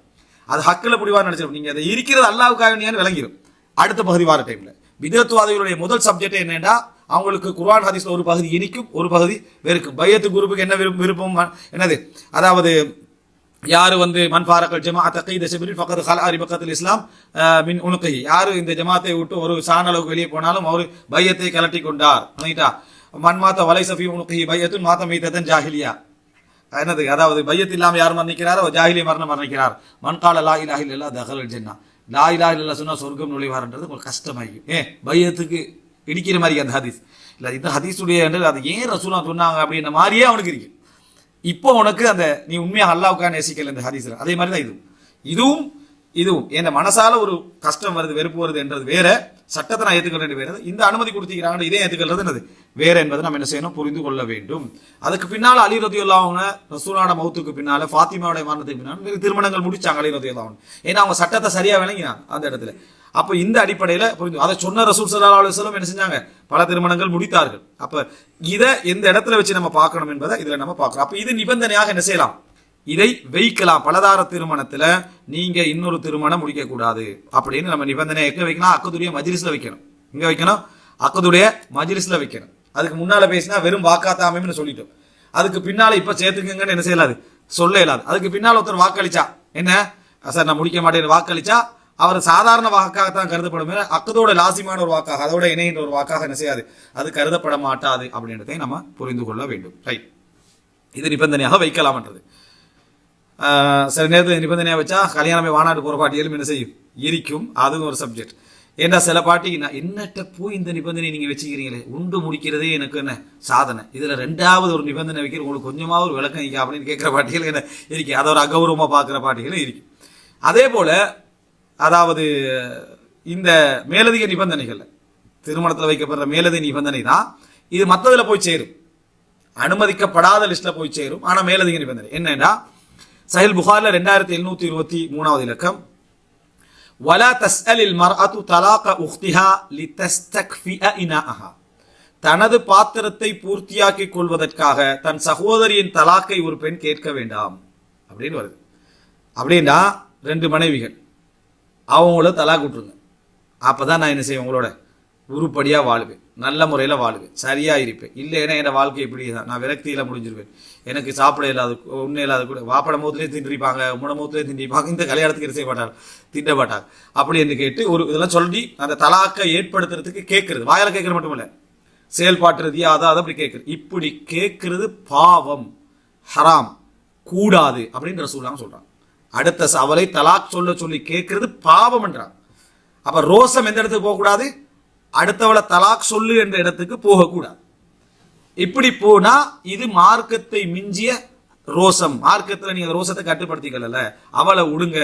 அது ஹக்கில் முடிவான்னு நினைச்சிடும். நீங்க அதை இருக்கிறது அல்லாவுக்காக விளங்கிடும். அடுத்த பகுதி வார டைம்ல விதத்துவாதிகளுடைய முதல் சப்ஜெக்ட் என்னன்னா, அவங்களுக்கு குர்ஆன் ஹதீஸ்ல ஒரு பகுதி இனிக்கும், ஒரு பகுதி வெறுக்கும். பையத்து குரூப்புக்கு என்ன விருப்பம் என்னது, அதாவது யாரு மன் ஃபாரகல் ஜமாஅத் கைத ஷபிரில் ஃபக்கத் ஹலா ரிபகத்துல் இஸ்லாம் மின் உனுகஹி, யாரு இந்த ஜமாத்தை விட்டு ஒரு சாணளவுக்கு வெளியே போனாலும் அவர் பையத்தை கலட்டி கொண்டார். மன் மாத்த வலைஸ ஃபீ உனுகஹி பையத்துன் மாத்த மீத்தன் ஜாஹிலியா, என்னது, அதாவது பையத் இல்லாம யார் மரணிக்கிறாரோ ஜாஹிலிய மரணம் மரணிக்கிறார். மன் கால லா இலாஹ இல்லல்லாஹ் தஹலல் ஜன்னா, லா இலாஹ இல்லல்லாஹ் சொன்னா சொர்க்கம் நுழைவார்ன்றது உங்களுக்கு கஷ்டமாயிடும். பையத்துக்கு இடிக்கிற மாதிரி அந்த ஹதீஸ் இல்லை, இந்த ஹதீஸுடைய அது ஏன் ரசூலா சொன்னாங்க அப்படின்ற மாதிரியே அவனுக்கு இருக்கு. இப்போ உனக்கு அந்த நீ உண்மையாக அல்லாவுக்காக நேசிக்கல இந்த ஹதீஸ்ல, அதே மாதிரி தான் இதுவும் என் மனசால ஒரு கஷ்டம் வருது, வெறுப்பு வருது என்றது வேற, சட்டத்தை நான் ஏற்றுக்கொள்ள வேற, இந்த அனுமதி கொடுத்துக்கிறாங்க இதே ஏற்றுக்கொள்றது என்னது வேற என்பதை நம்ம என்ன செய்யணும், புரிந்து கொள்ள வேண்டும். அதுக்கு பின்னால் அலி ரலியல்லாஹு அன்ஹு ரசூலோட மௌத்துக்கு பின்னால ஃபாத்திமாவுடைய மரணத்துக்கு பின்னால் திருமணங்கள் முடிச்சாங்க அலி ரலியல்லாஹு அன்ஹு. ஏன்னா அவங்க சட்டத்தை சரியா விளங்கினாங்க அந்த இடத்துல. அப்ப இந்த அடிப்படையில புரிந்து அதை சொன்ன ரசூல் ஸல்லல்லாஹு அலைஹி வஸல்லம் என்ன செஞ்சாங்க, பல திருமணங்கள் முடித்தார்கள். அப்ப இதை எந்த இடத்துல வச்சு நம்ம பார்க்கணும் என்பதை இதுல நம்ம பார்க்கிறோம். அப்ப இது நிபந்தனையாக என்ன செய்யலாம், இதை வைக்கலாம். பலதார திருமணத்துல நீங்க இன்னொரு திருமணம் முடிக்க கூடாது அப்படின்னு நம்ம நிபந்தனை எங்க வைக்கணும், அக்கதுடைய மஜ்லிஸ்ல வைக்கணும். இங்க வைக்கணும், அக்கதுடைய மஜ்லிஸ்ல வைக்கணும். அதுக்கு முன்னால பேசினா வெறும் வாக்காத்தாமைன்னு சொல்லிட்டோம். அதுக்கு பின்னால இப்ப சேர்த்துக்கங்கன்னு என்ன செய்யலாது, சொல்ல இயலாது. அதுக்கு பின்னால் ஒருத்தர் வாக்களிச்சா என்ன, சார் நான் முடிக்க மாட்டேன்னு வாக்களிச்சா அவர் சாதாரண வாக்காகத்தான் கருதப்படும். அக்கதோட லாசிமான ஒரு வாக்காக, அதோட இணைகின்ற ஒரு வாக்காக என்ன செய்யாது, அது கருதப்பட மாட்டாது அப்படின்றதை நம்ம புரிந்து கொள்ள வேண்டும். ரைட், இது நிபந்தனையாக வைக்கலாம்ன்றது. சில நேரத்தில் நிபந்தனையாக வச்சா கல்யாணமே வானாட்டு போகிற பாட்டியலும் என்ன செய்யும், எரிக்கும். அதுவும் ஒரு சப்ஜெக்ட். ஏன்னா சில பாட்டிக்கு நான் என்னட்ட போய் இந்த நிபந்தனை நீங்கள் வச்சுக்கிறீங்களே, உண்டு முடிக்கிறதே எனக்கு என்ன சாதனை, இதில் ரெண்டாவது ஒரு நிபந்தனை வைக்கிற உங்களுக்கு கொஞ்சமாக ஒரு விளக்கம் இருக்கு அப்படின்னு கேட்குற பாட்டிகள் என்ன இருக்கு, அதை ஒரு அகௌரவமாக பார்க்குற பாட்டிகளும் இருக்கு. அதே போல் அதாவது இந்த மேலதிக நிபந்தனைகள் திருமணத்தில் வைக்கப்படுற மேலதிக நிபந்தனை தான் இது மற்றதில் போய் சேரும், அனுமதிக்கப்படாத லிஸ்ட்ல போய் சேரும். ஆனால் மேலதிக நிபந்தனை என்னன்னா, சஹீல் புகாரில 2723 இலக்கம், வலா தஸ்அலில் மர்அத்து தலாக உக்திஹா லிதஸ்தக்ஃபிஅ இனாஅஹா, தனது பாத்திரத்தை பூர்த்தியாக்கிக் கொள்வதற்காக தன் சகோதரியின் தலாக்கை ஒரு பெண் கேட்க வேண்டாம் அப்படின்னு வருது. அப்படின்னா 2 மனைவிகள், அவங்கள தலாக் விட்டுருங்க. அப்பதான் நான் என்ன செய்வேன், உங்களோட உருப்படியா வாழ்வேன், நல்ல முறையில வாழ்வேன், சரியா இருப்பேன். இல்லைன்னா என் வாழ்க்கை இப்படி தான், நான் விரக்தியில முடிஞ்சிருவேன், எனக்கு சாப்பிட இல்லாத உண்மை இல்லாத கூட வாப்பட முகத்திலே திண்டிருப்பாங்க, முட முகத்திலே திண்டிருப்பாங்க, இந்த கல்யாணத்துக்கு என்ன செய்ய மாட்டாங்க, திண்ட மாட்டாங்க அப்படி என்று கேட்டு ஒரு இதெல்லாம் சொல்லி அந்த தலாக்கை ஏற்படுத்துறதுக்கு கேட்கறது, வாயால கேட்கறது மட்டும் இல்ல, செயல்பாட்டு ரீதியா அதாவது அப்படி கேட்கறது. இப்படி கேட்கறது பாவம், ஹராம், கூடாது அப்படின்னு ரசூலுல்லாஹ் சொல்றாங்க. அடுத்த அவரை தலாக் சொல்லி கேட்கறது பாவம் என்றார். அப்ப ரோசம் எந்த இடத்துக்கு போகக்கூடாது, அடுத்தவளை தலாக் சொல்லு என்ற இடத்துக்கு போகக்கூடாது. இப்படி போனா இது மார்க்கத்தை மிஞ்சிய ரோசம். மார்க்கத்துல நீங்க ரோசத்தை கட்டுப்படுத்திக்கல, அவளை விடுங்க,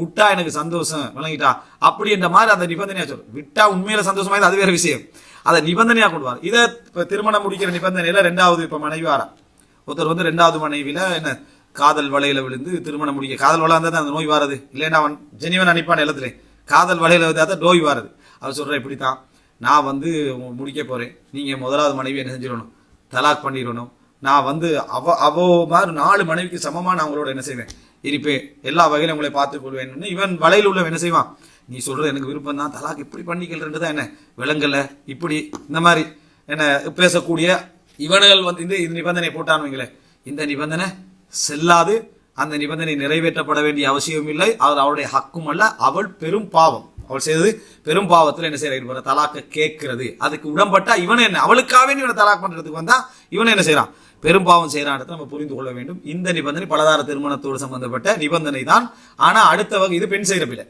விட்டா எனக்கு சந்தோஷம் விளங்கிட்டா அப்படி என்ற மாதிரி அந்த நிபந்தனையா சொல்லும். விட்டா உண்மையில சந்தோஷமா அது வேற விஷயம், அதை நிபந்தனையா கொண்டுவார். இதை திருமணம் முடிக்கிற நிபந்தனையில 2வது இப்ப மனைவி வாரா, ஒருத்தர் 2வது மனைவியில என்ன காதல் வலையில விழுந்து திருமணம் முடிக்க, காதல் வலை இருந்தால் அந்த நோய் வாரது, இல்லைன்னா அவன் ஜெனிவன் அனுப்பான் எல்லாத்துலேயே, காதல் வலையில வந்தால் நோய் வாரது. அவர் சொல்ற இப்படித்தான், நான் முடிக்க போறேன், நீங்க 1வது மனைவி என்ன செஞ்சிடணும், தலாக் பண்ணிடணும். நான் அவ மாதிரி 4 மனைவிக்கு சமமா நான் உங்களோட என்ன செய்வேன், இருப்பேன், எல்லா வகையிலும் உங்களை பார்த்துக் கொள்வேன். இவன் வலையில் உள்ள என்ன செய்வான், நீ சொல்றது எனக்கு விருப்பம் தான், தலாக் இப்படி பண்ணிக்கிறதுதான் என்ன விளங்கல, இப்படி இந்த மாதிரி என்ன பேசக்கூடிய இவனுகள் இந்த நிபந்தனை போட்டானுங்களே, இந்த நிபந்தனை செல்லாது, அந்த நிபந்தனை நிறைவேற்றப்பட வேண்டிய அவசியம் இல்லை, அவர் அவருடைய ஹக்கும் அல்ல, அவள் பெரும் பாவம், அவள் செய்தது பெரும் பாவத்தில் என்ன செய்யற தலாக்க கேட்கிறது. அதுக்கு உடம்பட்டா இவன் என்ன, அவளுக்காகவே இவனை தலாக் பண்றதுக்கு வந்தா இவனை என்ன செய்யறான், பெரும் பாவம் செய்யறான். நம்ம புரிந்து கொள்ள வேண்டும். இந்த நிபந்தனை பலதார திருமணத்தோடு சம்பந்தப்பட்ட நிபந்தனை தான். ஆனா அடுத்த வகை இது பெண் செய்யற பிள்ளை,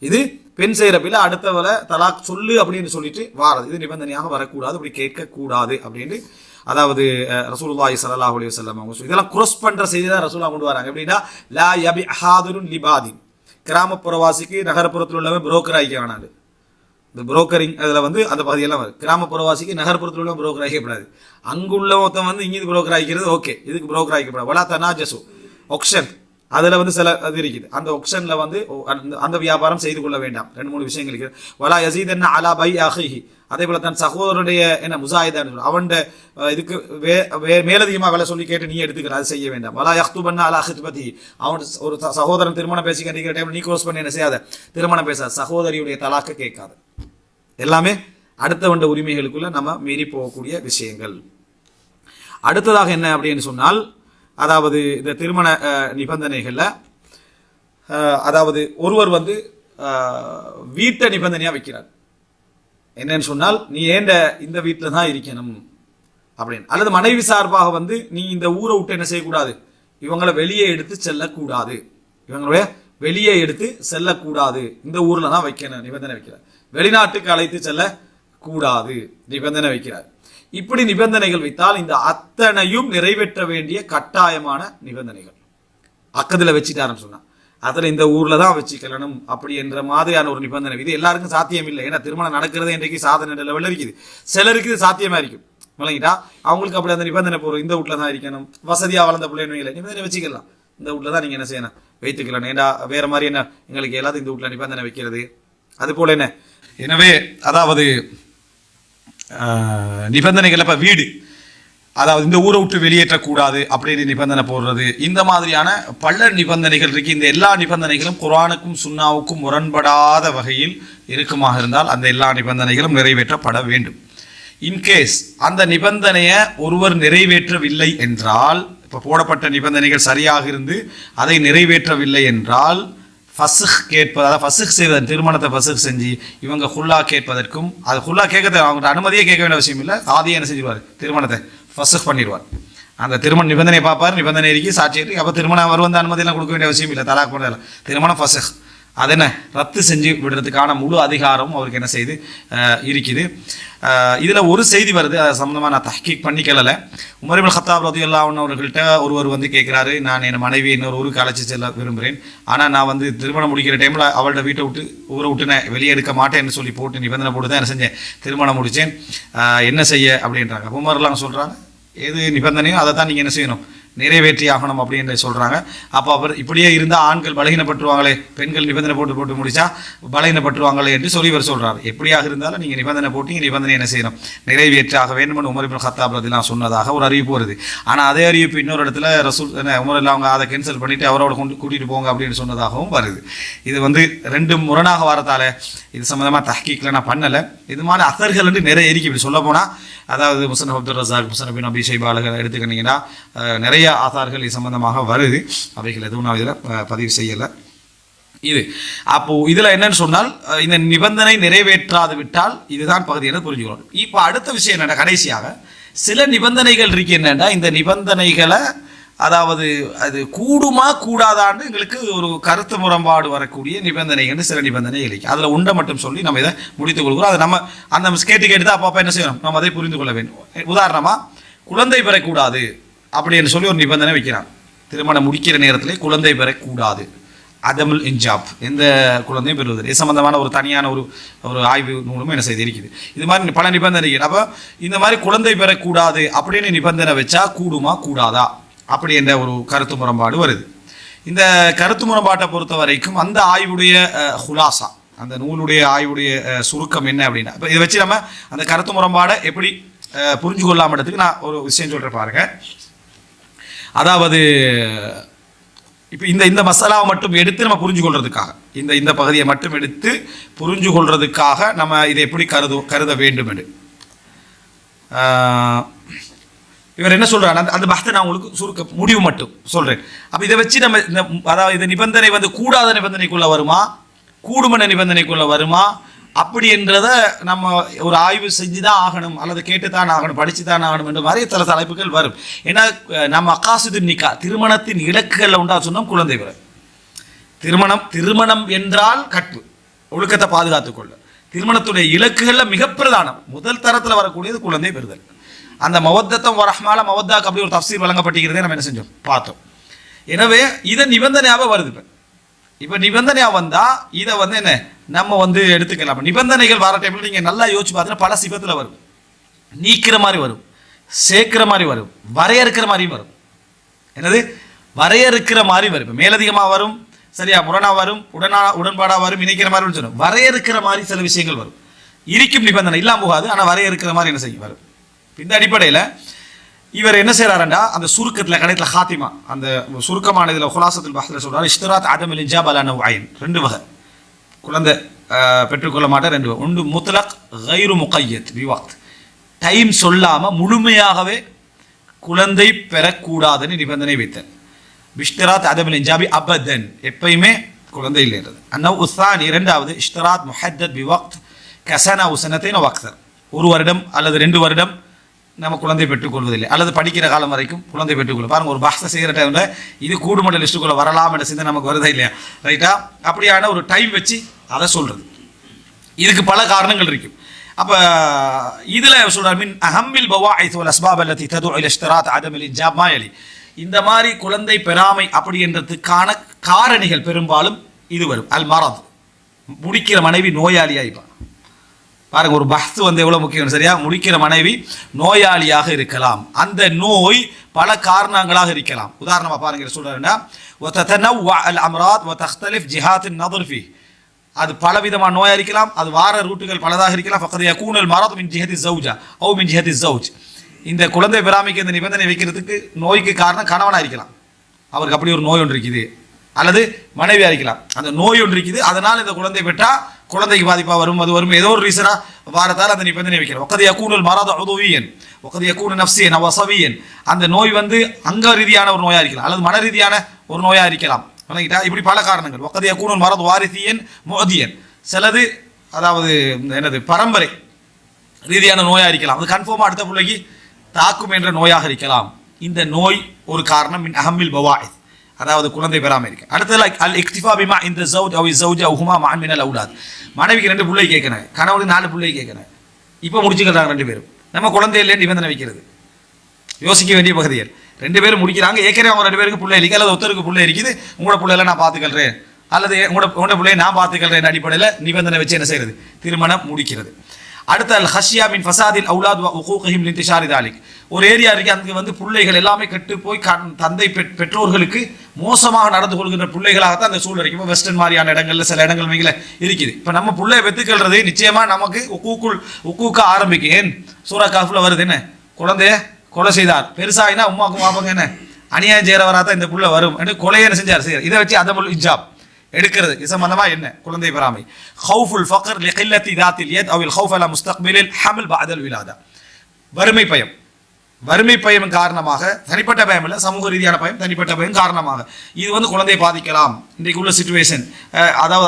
இது பெண் செய்யற பிள்ளை அடுத்தவரை தலாக் சொல்லு அப்படின்னு சொல்லிட்டு வாரது, இது நிபந்தனையாக வரக்கூடாது, அப்படி கேட்க கூடாது அப்படின்னு அதாவது ரசூலுல்லாஹி ஸல்லல்லாஹு அலைஹி வஸல்லம் அவங்க இதெல்லாம் கிராஸ் பண்ற செய்தி தான் ரசூலுல்லாஹ் கொண்டு வராங்க. எப்படின்னா லா யபி ஹாதிருன் லிபாதின், கிராமப்புறவாசிக்கு நகர்ப்புறத்தில் உள்ளவன் புரோக்கர் ஆகிக்க வேணாது. இந்த புரோக்கரிங் அதில் அந்த பகுதியெல்லாம் வரும். கிராமப்புறவாசிக்கு நகர்ப்புறத்தில் உள்ள புரோக்கர் ஆகிக்கப்படாது. அங்குள்ள மொத்தம் இங்கே புரோக்கர் ஆகிக்கிறது ஓகே, இதுக்கு புரோக்கர் ஆகிக்கப்படாது. வலா தனாஜசு, ஒக்ஷன் அதுல வந்து சில அது இருக்குது. அந்த ஆப்ஷன்ல வந்து அந்த வியாபாரம் செய்து கொள்ள வேண்டாம். 2-3 விஷயங்கள் இருக்குது. வலா யஸீதன்ன அலா பை அஹிஹி, அதே போல தன் சகோதரனுடைய என்ன முசாயிதான்னு அவன் இதுக்கு மேலதிகமாக வேலை சொல்லி கேட்டு நீ எடுத்துக்கிற அது செய்ய வேண்டாம். வலா யஹ்துபன்ன அலா ஹித்பதி, அவன் ஒரு சகோதரன் திருமணம் பேசி கண்டிக்கிற டைம் நீ க்ளோஸ் பண்ணி என்ன செய்யாத, திருமணம் பேசாத, சகோதரியுடைய தலாக்க கேட்காது. எல்லாமே அடுத்தவண்ட உரிமைகளுக்குள்ள நம்ம மீறி போகக்கூடிய விஷயங்கள். அடுத்ததாக என்ன அப்படின்னு சொன்னால், அதாவது இந்த திருமண நிபந்தனைகள்ல அதாவது ஒருவர் வந்து வீட்டை நிபந்தனையா வைக்கிறார். என்னன்னு சொன்னால், நீ ஏண்ட இந்த வீட்டில் தான் இருக்கணும் அப்படின்னு. அல்லது மனைவி சார்பாக வந்து நீ இந்த ஊரை விட்டு என்ன செய்யக்கூடாது, இவங்களை வெளியே எடுத்து செல்லக்கூடாது, இவங்களுடைய வெளியே எடுத்து செல்லக்கூடாது, இந்த ஊர்ல தான் வைக்கணும் நிபந்தனை வைக்கிறார். வெளிநாட்டுக்கு அழைத்து செல்ல கூடாது நிபந்தனை வைக்கிறார். இப்படி நிபந்தனைகள் வைத்தால் இந்த அத்தனையும் நிறைவேற்ற வேண்டிய கட்டாயமான நிபந்தனைகள். அக்கத்துல வச்சுட்டாருன்னு சொன்னா அதுல இந்த ஊர்ல தான் வச்சுக்கணும் அப்படி என்ற மாதிரியான ஒரு நிபந்தனை இது எல்லாருக்கும் சாத்தியம் இல்லை. ஏன்னா திருமணம் நடக்கிறது இன்றைக்கு சாதனை லெவலில் இருக்குது. சிலருக்கு இது சாத்தியமா இருக்கும் விளங்கிட்டா, அவங்களுக்கு அப்படி அந்த நிபந்தனை போறோம், இந்த வீட்டுல தான் இருக்கணும், வசதியா வளர்ந்த பிள்ளைங்களை நிபந்தனை வச்சுக்கலாம், இந்த வீட்டுல தான் நீங்க என்ன செய்யணும் வைத்துக்கலாம். ஏன்னா வேற மாதிரி என்ன எங்களுக்கு எல்லாத்தையும் இந்த வீட்டுல நிபந்தனை வைக்கிறது அது போல என்ன. எனவே அதாவது நிபந்தனைகள் இப்ப வீடு, அதாவது இந்த ஊரை விட்டு வெளியேற்றக்கூடாது அப்படின்னு நிபந்தனை போடுறது, இந்த மாதிரியான பல நிபந்தனைகள் இருக்கு. இந்த எல்லா நிபந்தனைகளும் குர்ஆனுக்கும் சுன்னாவுக்கும் முரண்படாத வகையில் இருக்குமாக இருந்தால் அந்த எல்லா நிபந்தனைகளும் நிறைவேற்றப்பட வேண்டும். இன்கேஸ் அந்த நிபந்தனையை ஒருவர் நிறைவேற்றவில்லை என்றால், இப்போ போடப்பட்ட நிபந்தனைகள் சரியாக இருந்து அதை நிறைவேற்றவில்லை என்றால் ஃபஸ்ஹ் கேட்பது, அதாவது ஃபஸ்ஹ் செய்வதன் திருமணத்தை ஃபஸ்ஹ் செஞ்சு இவங்க ஹுல்லா கேட்பதற்கும், அது ஹுல்லா கேட்கறது அவங்கள்ட்ட அனுமதியே கேட்க வேண்டிய அவசியம் இல்லை, ஆதியை என்ன செஞ்சிருவார் திருமணத்தை ஃபஸ்ஹ் பண்ணிடுவார். அந்த திருமண நிபந்தனை பார்ப்பார், நிபந்தனை இருக்கு, சாட்சி இருக்கு, அப்போ திருமணம் அவர் வந்து அனுமதியெல்லாம் கொடுக்க வேண்டிய அவசியம் இல்லை, தலாக் பண்ணதில்லை, திருமணம் ஃபஸ்ஹ் அது என்ன ரத்து செஞ்சு விடுறதுக்கான முழு அதிகாரம் அவருக்கு என்ன செய்து இருக்குது. இதில் ஒரு செய்தி வருது, அது சம்மந்தமாக நான் தஹ்கீக் பண்ணிக்கல. உமர் இப்னு கத்தாப் ரலியல்லாஹு அன்ஹு அவர்கள்ட்ட ஒருவர் வந்து கேட்குறாரு, நான் என் மனைவி இன்னொரு ஊருக்கு அழைச்சி செல்ல விரும்புகிறேன், ஆனால் நான் வந்து திருமணம் முடிக்கிற டைமில் அவளோட வீட்டை விட்டு ஊரை விட்டு நான் வெளியே எடுக்க மாட்டேன்னு சொல்லி போட்டு நிபந்தனை போட்டு தான் என்ன செஞ்சேன் திருமணம் முடித்தேன், என்ன செய்ய அப்படின்றாங்க. உமர்லாம் சொல்கிறாங்க, எது நிபந்தனையோ அதை தான் நீங்கள் என்ன செய்யணும் நிறைவேற்றி ஆகணும் அப்படின்னு சொல்கிறாங்க. அப்போ அவர் இப்படியே இருந்தால் ஆண்கள் பலகீனப்பட்டுருவாங்களே, பெண்கள் நிபந்தனை போட்டு முடிச்சா பலகீனப்பட்டுருவாங்களே என்று சொல்லி இவர் சொல்கிறார். எப்படியாக இருந்தாலும் நீங்கள் நிபந்தனை போட்டு நிபந்தனை என்ன செய்யணும் நிறைவேற்றாக வேண்டும் உமர் இப்னு கத்தாப் ரலியல்லாஹு சொன்னதாக ஒரு அறிவிப்பு வருது. ஆனால் அதே அறிவிப்பு இன்னொரு இடத்துல ரசூல் உமர் இல்லை அவங்க அதை கேன்சல் பண்ணிவிட்டு அவரோட கூட்டிகிட்டு போங்க அப்படின்னு சொன்னதாகவும் வருது. இது வந்து ரெண்டு முரணாக வரத்தால் இது சம்மந்தமாக தஹ்கீக்கில் நான் பண்ணலை. இது மாதிரி அசர்கள் வந்து நிறைய இருக்கு. இப்படி சொல்ல போனால் அதாவது முஸ்னத் அப்துர் ரஸாக், முஸ்னத் பின் அபி ஷைபாலர்கள் எடுத்துக்கிட்டிங்கன்னா நிறைய ஆதார்கள் இது சம்பந்தமாக வருது. அவைகள் எதுவும் நான் இதில் பதிவு செய்யலை. இது அப்போ இதில் என்னன்னு சொன்னால், இந்த நிபந்தனை நிறைவேற்றாது விட்டால் இதுதான் பகுதி என்று புரிஞ்சுக்கணும். இப்போ அடுத்த விஷயம் என்னென்னா, கடைசியாக சில நிபந்தனைகள் இருக்கு. என்னென்னா இந்த நிபந்தனைகளை அதாவது அது கூடுமா கூடாதான்னு எங்களுக்கு ஒரு கருத்து முரண்பாடு வரக்கூடிய நிபந்தனைகள் சில நிபந்தனைகள் இருக்கு. அதில் உண்டை மட்டும் சொல்லி நம்ம இதை முடித்துக் கொள்கிறோம். அதை நம்ம அந்த கேட்டு தான் அப்பப்போ என்ன செய்யணும், நம்ம அதை புரிந்து கொள்ள வேண்டும். உதாரணமாக குழந்தை பெறக்கூடாது அப்படின்னு சொல்லி ஒரு நிபந்தனை வைக்கிறான். திருமணம் முடிக்கிற நேரத்தில் குழந்தை பெறக்கூடாது, அதமுல் இன்ஜாப், எந்த குழந்தையும் பெறுவது, இது சம்பந்தமான ஒரு தனியான ஒரு ஆய்வு நூலும் என்ன செய்து இருக்குது. இது மாதிரி பல நிபந்தனைகள். அப்போ இந்த மாதிரி குழந்தை பெறக்கூடாது அப்படின்னு நிபந்தனை வச்சா கூடுமா கூடாதா அப்படி என்ற ஒரு கருத்து முரண்பாடு வருது. இந்த கருத்து முரண்பாட்டை பொறுத்த வரைக்கும் அந்த ஆய்வுடைய ஹுலாசா, அந்த நூலுடைய ஆய்வுடைய சுருக்கம் என்ன அப்படின்னா, இப்போ இதை வச்சு நம்ம அந்த கருத்து முரண்பாடை எப்படி புரிஞ்சு கொள்ளாமன்றதுக்கு நான் ஒரு விஷயம் சொல்கிறேன் பாருங்க. அதாவது இப்போ இந்த மசாலாவை மட்டும் எடுத்து நம்ம புரிஞ்சு கொள்றதுக்காக, இந்த பகுதியை மட்டும் எடுத்து புரிஞ்சு கொள்றதுக்காக நம்ம இதை எப்படி கருத வேண்டும் என்று இவர் என்ன சொல்றாரு, அந்த பஹ்தை நான் உங்களுக்கு சுருக்க முடிவு மட்டும் சொல்றேன். அப்ப இதை வச்சு நம்ம அதாவது இந்த நிபந்தனை வந்து கூடாத நிபந்தனைக்குள்ள வருமா, கூடுமன நிபந்தனைக்குள்ள வருமா அப்படி என்றதை நம்ம ஒரு ஆய்வு செஞ்சு தான் ஆகணும், அல்லது கேட்டுத்தான் ஆகணும், படிச்சு தான் ஆகணும் என்ற மாதிரி சில தலைப்புகள் வரும். ஏன்னா நம்ம அக்காசுது நிக்கா, திருமணத்தின் இலக்குகளில் உண்டா சொன்னோம் குழந்தை பெற. திருமணம் என்றால் கற்பு, ஒழுக்கத்தை பாதுகாத்துக் கொள்ள. திருமணத்துடைய இலக்குகளில் மிக பிரதானம் முதல் தரத்தில் வரக்கூடியது குழந்தை பெறுதல். அந்த மவத்தத்தம் ரஹ்மால மவத்தாக்கு அப்படி ஒரு தஃசீர் வழங்கப்பட்டிருக்கிறதே நம்ம என்ன செஞ்சோம் பார்த்தோம். எனவே இதை நிபந்தனையாக வருது. இப்போ நிபந்தனையாக வந்தால் இதை வந்து என்ன நம்ம வந்து எடுத்துக்கலாம். நிபந்தனைகள் வர டைமில் நீங்கள் நல்லா யோசிச்சு பார்த்தீங்கன்னா பல சிபத்தில் வரும், நீக்கிற மாதிரி வரும், சேர்க்கிற மாதிரி வரும், வரையறுக்கிற மாதிரியும் வரும். என்னது வரையறுக்கிற மாதிரி வரும். இப்போ மேலதிகமாக வரும், சரியா, முரணா வரும், உடன்பாடாக வரும், இணைக்கிற மாதிரி சொல்லணும். வரையறுக்கிற மாதிரி சில விஷயங்கள் வரும். இருக்கும் நிபந்தனை இல்லாமல் போகாது, ஆனால் வரையறுக்கிற மாதிரி என்ன செய்யும் வரும். இந்த அடிப்படையில் இவர் என்ன செய்யறாருண்டா, அந்த சுருக்கத்தில் கடைத்தில் ஹாத்திமா அந்த சுருக்கமான இதில் ஹுலாசத்துல் பஹ்ரில் சொல்றாரு, இஷ்திராத் அதமில் இன்ஜாப் அலா நவ்ஐன், 2 வகை குழந்தை பெற்றுக்கொள்ள மாட்டேன். 2 வகை. ஒன்று முத்லக் கைரு முகையத் பிவக்த், டைம் சொல்லாமல் முழுமையாகவே குழந்தை பெறக்கூடாதுன்னு நிபந்தனை வைத்தேன். இஷ்திராத் அதமில் இன்ஜாபி அபதன், எப்பயுமே குழந்தை இல்லைன்றது. அன்னவ் உஸ்தானி, 2வது இஷ்திராத் முஹத்தத் பிவக்த் கசனா உசனத்தின் வக்தர், 1 வருடம் அல்லது 2 வருடம் நம்ம குழந்தை பெற்றுக்கொள்வதில்லை, அல்லது படிக்கிற காலம் வரைக்கும் குழந்தை பெற்றுக்கொள்ள. பாருங்க, ஒரு பாக்ஸை செய்கிற டைமில் இது கூடுமட்ட லிஸ்ட்டுக்குள்ளே வரலாம் என்ற சிந்தனை நமக்கு வருதா இல்லையா, ரைட்டா? அப்படியான ஒரு டைம் வச்சு அதை சொல்கிறது. இதுக்கு பல காரணங்கள் இருக்கும். அப்போ இதில் சொல்கிறார், மின் அஹம்மில் பவாஇத் வல் அஸ்பாப் அல்லதி ததுஉ இலா இஷ்திராத் அதமில் இன்ஜாப் மா யலி, இந்த மாதிரி குழந்தை பெறாமை அப்படி என்றதுக்கான காரணிகள் பெரும்பாலும் இது வரும். அல் மரத், முடிக்கிற மனைவி நோயாளியாயிப்பான். பாருங்க, ஒரு பஹ்த் வந்து எவ்வளவு முக்கியம், சரியா? முடிக்கிற மனைவி நோயாளியாக இருக்கலாம். அந்த நோய் பல காரணங்களாக இருக்கலாம். உதாரணமா பாருங்க, சொல்றாருன்னா வததனவ்வ அல் அம்ராத் வதختلف ஜிஹாத் النظر فيه, அது பலவிதமான நோயா இருக்கலாம், அது வார ரூட்டுகள் பலதாக இருக்கலாம். ஃபகத் யகூன் அல் மரத் மின் ஜிஹதி الزوجة او من جهة الزوج, இந்த குழந்தை பெறாமைக்கு இந்த நிபந்தனை வைக்கிறதுக்கு நோய்க்கு காரணம் கணவனா இருக்கலாம், அவருக்கு அப்படி ஒரு நோய் ஒன்று இருக்குது, அல்லது மனைவியா இருக்கலாம், அந்த நோய் ஒன்று இருக்குது, அதனால் இந்த குழந்தை பெற்றா குழந்தைக்கு பாதிப்பாக வரும், அது வரும், ஏதோ ஒரு ரீசனா வாரத்தால் அந்த நிபந்தனை வைக்கிறோம். ஒக்கது யக்கூனுல் மரது உதுவியன் ஒக்கது யக்கூனு நஃப்சியன் அவசவியன், அந்த நோய் வந்து அங்க ரீதியான ஒரு நோயா இருக்கலாம், அல்லது மன ரீதியான ஒரு நோயா இருக்கலாம். இப்படி பல காரணங்கள். ஒக்கது யக்கூனுல் மரது வாரிசியன் முஅதியன், சிலது அதாவது என்னது பரம்பரை ரீதியான நோயா இருக்கலாம், அது கன்ஃபார்மாக அடுத்த பிள்ளைக்கு தாக்கும் என்ற நோயாக இருக்கலாம். இந்த நோய் ஒரு காரணம். மின் அஹம்மில் பவாஇத், அதாவது குழந்தை பெறாமல் இருக்கு. அடுத்தது அல் இக்திஃபா பிமா இந்த ஜௌஜ் அவ் ஜௌஜா அவு ஹுமா மஅன் மினல் அவுலாத், மனைவிக்கு 2 பிள்ளை கேட்கணும், கணவனுக்கு 4 பிள்ளை கேட்கணும், இப்போ முடிச்சுக்கிறாங்க 2 பேரும். நம்ம குழந்தை இல்லைன்னு நிபந்தனை வைக்கிறது யோசிக்க வேண்டிய பகுதிகள். 2 பேரும் முடிக்கிறாங்க, ஏற்கனவே அவங்க 2 பேருக்கு பிள்ளை இருக்கு, அல்லது ஒருத்தருக்கு பிள்ளை இருக்குது, உங்களோட பிள்ளைல நான் பார்த்துக்கிறேன், அல்லது உங்களோட பிள்ளையை நான் பார்த்துக்கிறேன் அடிப்படையில் நிபந்தனை வச்சு என்ன செய்யறது, திருமணம் முடிக்கிறது. அடுத்த அல் ஹஷ்யா மின் ஃபசாதில் அவுலாத் வ உகூகிஹிம் லின்திஷாரி தாலிக், ஒரு ஏரியா இருக்கு, அங்கே வந்து பிள்ளைகள் எல்லாமே கெட்டு போய் தந்தை பெற்றோர்களுக்கு மோசமாக நடந்து கொள்கின்ற பிள்ளைகளாகத்தான் அந்த சூழல் இருக்கு. இப்போ வெஸ்டர்ன் மாதிரியான இடங்கள்ல சில இடங்கள் மிகல இருக்குது. இப்போ நம்ம பிள்ளைய பெற்றுக்கிறது நிச்சயமா நமக்கு உக்கூக்க ஆரம்பிக்கும். ஏன் சூரா காஃப்ல வருது, என்ன குழந்தைய கொலை செய்தார், பெருசாயினா உமாக்கும் வாப்பாங்க என்ன அநியாயம் செய்யறவராக தான் இந்த புள்ள வரும் என்று கொலையை என்ன செஞ்சார் செய்யறார். இதை வச்சு அதமுல் இஜாப் எடுக்கிறது. இது சம்பந்தமா என்ன குழந்தை பெறாமை. ஹவுஃபுல் ஃபக்ர் லிகில்லத்தி தாத்தில் யத் அவ் அல் ஹவுஃப் அலா முஸ்தக்பிலில் ஹம்ல் பஅதல் விலாதா, வறுமை பயம். வறுமை பயம் காரணமாக, தனிப்பட்ட பயம் இல்லை, சமூக ரீதியான பயம், தனிப்பட்ட பயம் காரணமாக இது வந்து குழந்தையை பாதிக்கலாம். இன்றைக்கு உள்ள சிச்சுவேஷன், அதாவது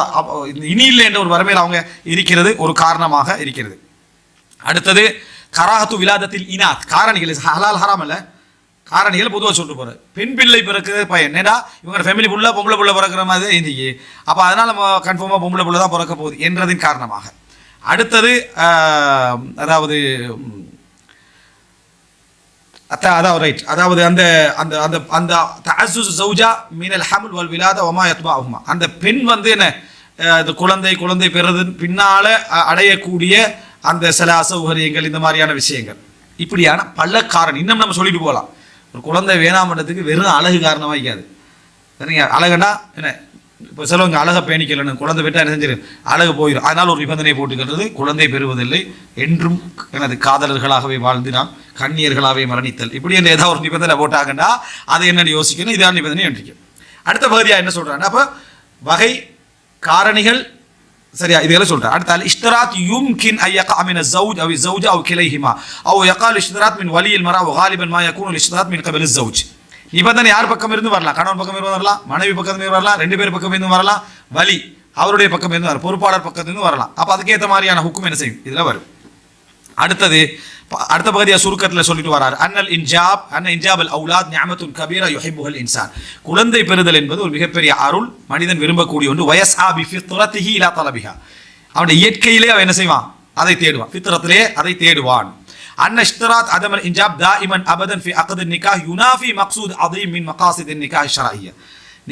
இனி இல்லை என்ற ஒரு வறுமையில் அவங்க இருக்கிறது ஒரு காரணமாக இருக்கிறது. அடுத்தது கராஹத்து விலாதத்தில் இனாத், காரணிகள் ஹலால் ஹராம் அல்ல, காரணிகள் பொதுவாக சொல்லிட்டு போகிறது. பெண் பிள்ளை பிறக்கிறது பையன், ஏன்னா இவங்க ஃபேமிலி ஃபுல்லாக பொம்பளை பிள்ளை பிறக்கிற மாதிரி இருந்துச்சு, அப்போ அதனால் நம்ம கன்ஃபார்மாக பொம்பளை பிள்ளை தான் பிறக்க போகுது என்றதின் காரணமாக. அடுத்தது அதாவது ரைட், அதாவது அந்த அந்த அந்த அந்த தஅஸ்ஸுஸ் ஜௌஜா மினல் ஹம்ல் வல் விலாதா வமா யத்பஅஹுமா, அந்த பெண் வந்து என்ன இந்த குழந்தை பெறுறது பின்னால அடையக்கூடிய அந்த சில அசௌகரியங்கள், இந்த மாதிரியான விஷயங்கள், இப்படியான பல காரணம் இன்னும் நம்ம சொல்லிட்டு போகலாம். ஒரு குழந்தை வேணாமன்றதுக்கு வெறும் அழகு காரணமாக வைக்காது, சரிங்க? அழகுனா என்ன, இப்போ சிலவங்க அழகை பேணிக்கலன்னு குழந்தை பெற்றா என்ன செஞ்சிடும், அழகு போயிடும். அதனால் ஒரு நிபந்தனை போட்டுக்கிறது, குழந்தை பெறுவதில்லை என்றும் எனது காதலர்களாகவே வாழ்ந்தினால் கண்ணியர்களாகவே மரணித்தல், இப்படி என்ற ஏதாவது ஒரு நிபந்தனை போட்டாங்கன்னா அதை என்னென்னு யோசிக்கணும். இதான நிபந்தனை என்றிக்கும். அடுத்த பகுதியாக என்ன சொல்கிறாங்க, அப்போ வகை காரணிகள், சரியா, இதெல்லாம் சொல்கிறேன். அடுத்த இஷ்தராத் யும்கின் ஐ யகா மின் அஸ்ஸௌஜ் அவ் அஸ்ஸௌஜா அவ் கிலைஹிமா அவ் யகால் இஷ்தராத் மின் வலியில் மரா வ காலிபன் மா யகூனு இஷ்தராத் மின் கபில் அஸ்ஸௌஜ், நிபந்தனை யார் பக்கம் இருந்து வரலாம், கணவன் பக்கம் இருந்து வரலாம், மனைவி பக்கம் இருந்து வரலாம், 2 பேர் பக்கம் இருந்து வரலாம், வலி அவருடைய பக்கம் இருந்து வரலாம், பொறுப்பாளர் பக்கத்திலிருந்து வரலாம். அப்போ அதுக்கேற்ற மாதிரியான ஹுக்கும் என்ன செய்யும் இதில் வரும். அடுத்தது அடுத்த பகுதியாக சுருக்கத்தில் சொல்லிட்டு வராரு, அன்னல் இன்ஜாப் அல் அவுலாத் நிஅமத்துன் கபீரா யுஹிப்புல் இன்சான், குழந்தை பெறுதல் என்பது ஒரு மிகப்பெரிய அருள், மனிதன் விரும்பக்கூடிய ஒன்று. வயஸ்ஆ பி ஃபித்ரத்திஹி இலா தலபிஹா, அவனுடைய இயற்கையிலே அவன் என்ன செய்வான், அதை தேடுவான், ஃபித்ரத்திலே அதை தேடுவான். அன்ன இஷ்தராத் அதமல் இன்ஜாப் தாயிமன் அபதன் ஃபி அக்த் நிகாஹ் யுனாஃபி மக்சூத் அதீம் மின் மகாசித் நிகாஹ் ஷரஇய்யா,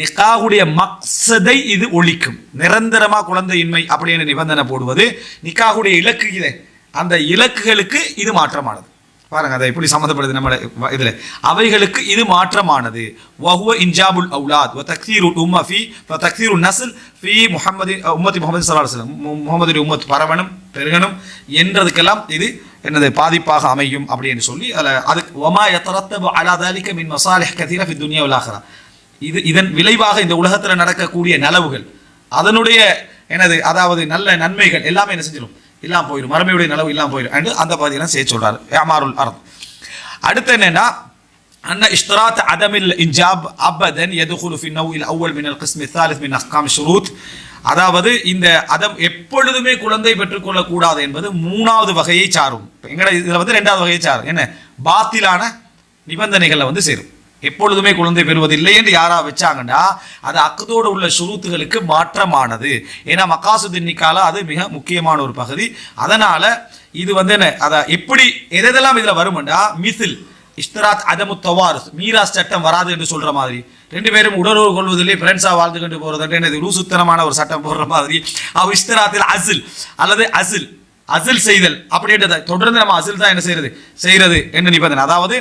நிகாஹுடைய மக்சதை இது ஒழிக்கும். நிரந்தரமா குழந்தையின்மை அப்படின்னு நிபந்தனை போடுவது நிகாஹுடைய இலக்கு, இதை அந்த இலக்குகளுக்கு இது மாற்றமானது. பாருங்க அதை எப்படி சம்மந்தப்படுது நம்ம இதுல. அவைகளுக்கு இது மாற்றமானது. வஹுவ இன்ஜாபுல் அவுலாத் வ தக்தீருல் உம்ம ஃபீ வ தக்தீருன் நஸ்ல் ஃபீ முஹம்மதி உம்மத்தி முஹம்மது ஸல்லல்லாஹு அலைஹி வஸல்லம், முஹம்மதுடைய உம்மத் பரவணும் பெருகணும் என்றதுக்கெல்லாம் இது என்னது பாதிப்பாக அமையும் அப்படின்னு சொல்லி அது வமா யதரத்தபு அலா ذلك மின் மசாலிஹ் கதீரா ஃபி துன்யா வல் ஆখিরা. இதன் விளைவாக இந்த உலகத்தில் நடக்கக்கூடிய நலவுகள், அதனுடைய என்னது அதாவது நல்ல நன்மைகள் எல்லாமே என்ன செஞ்சிடும், இல்லாம போயிடும். மறுமையுடைய நலவு இல்லாம போயிடும் என்று அந்த பகுதியெல்லாம் சேர்த்து சொல்றாரு இஅமாருல் அர்த். அடுத்து என்னன்னா அன்ன இஷ்திராத் அதமில் இன்ஜாப் அபதன் யதுகுலு ஃபி நௌஇல் அவ்வல் மின் அல் கிஸ்ம் الثالث மின் அஹ்காம் ஷுரூத். அதாவது இந்த அதம் எப்பொழுதுமே குழந்தை பெற்றுக்கொள்ளக் கூடாது என்பது மூணாவது வகையை சாரும். எங்கட இதுல வந்து ரெண்டாவது வகையை சாரும். என்ன பாத்திலான நிபந்தனைகள்ல சேரும். எப்பொழுதுமே குழந்தை பெறுவதில்லை என்று யாரா வச்சாங்கன்னா அது அக்கதோடு உள்ள ஷுரூத்துகளுக்கு மாற்றமானது. ஏன்னா மகாசுத்தின் நிக்கால அது மிக முக்கியமான ஒரு பகுதி. அதனால இது வந்து என்ன அதை எப்படி எதெல்லாம் இதுல வரும்டா மிசில் இஷ்தராத் அதமு தவாரிஸ், மீராஸ் சட்டம் வராது என்று சொல்ற மாதிரி, ரெண்டு பேரும் உடலுறவு கொள்வதிலே ஃப்ரெண்ட்ஸா வாழ்ந்து கொண்டு போறது லூசுத்தனமான ஒரு சட்டம் போடுற மாதிரி, அவ் இஷ்தராத்தில் அசில் அல்லது அசில் செய்தல் அப்படின்றத தொடர்ந்து நம்ம அசில் தான் என்ன செய்யறது என்ன நிபந்தனை. அதாவது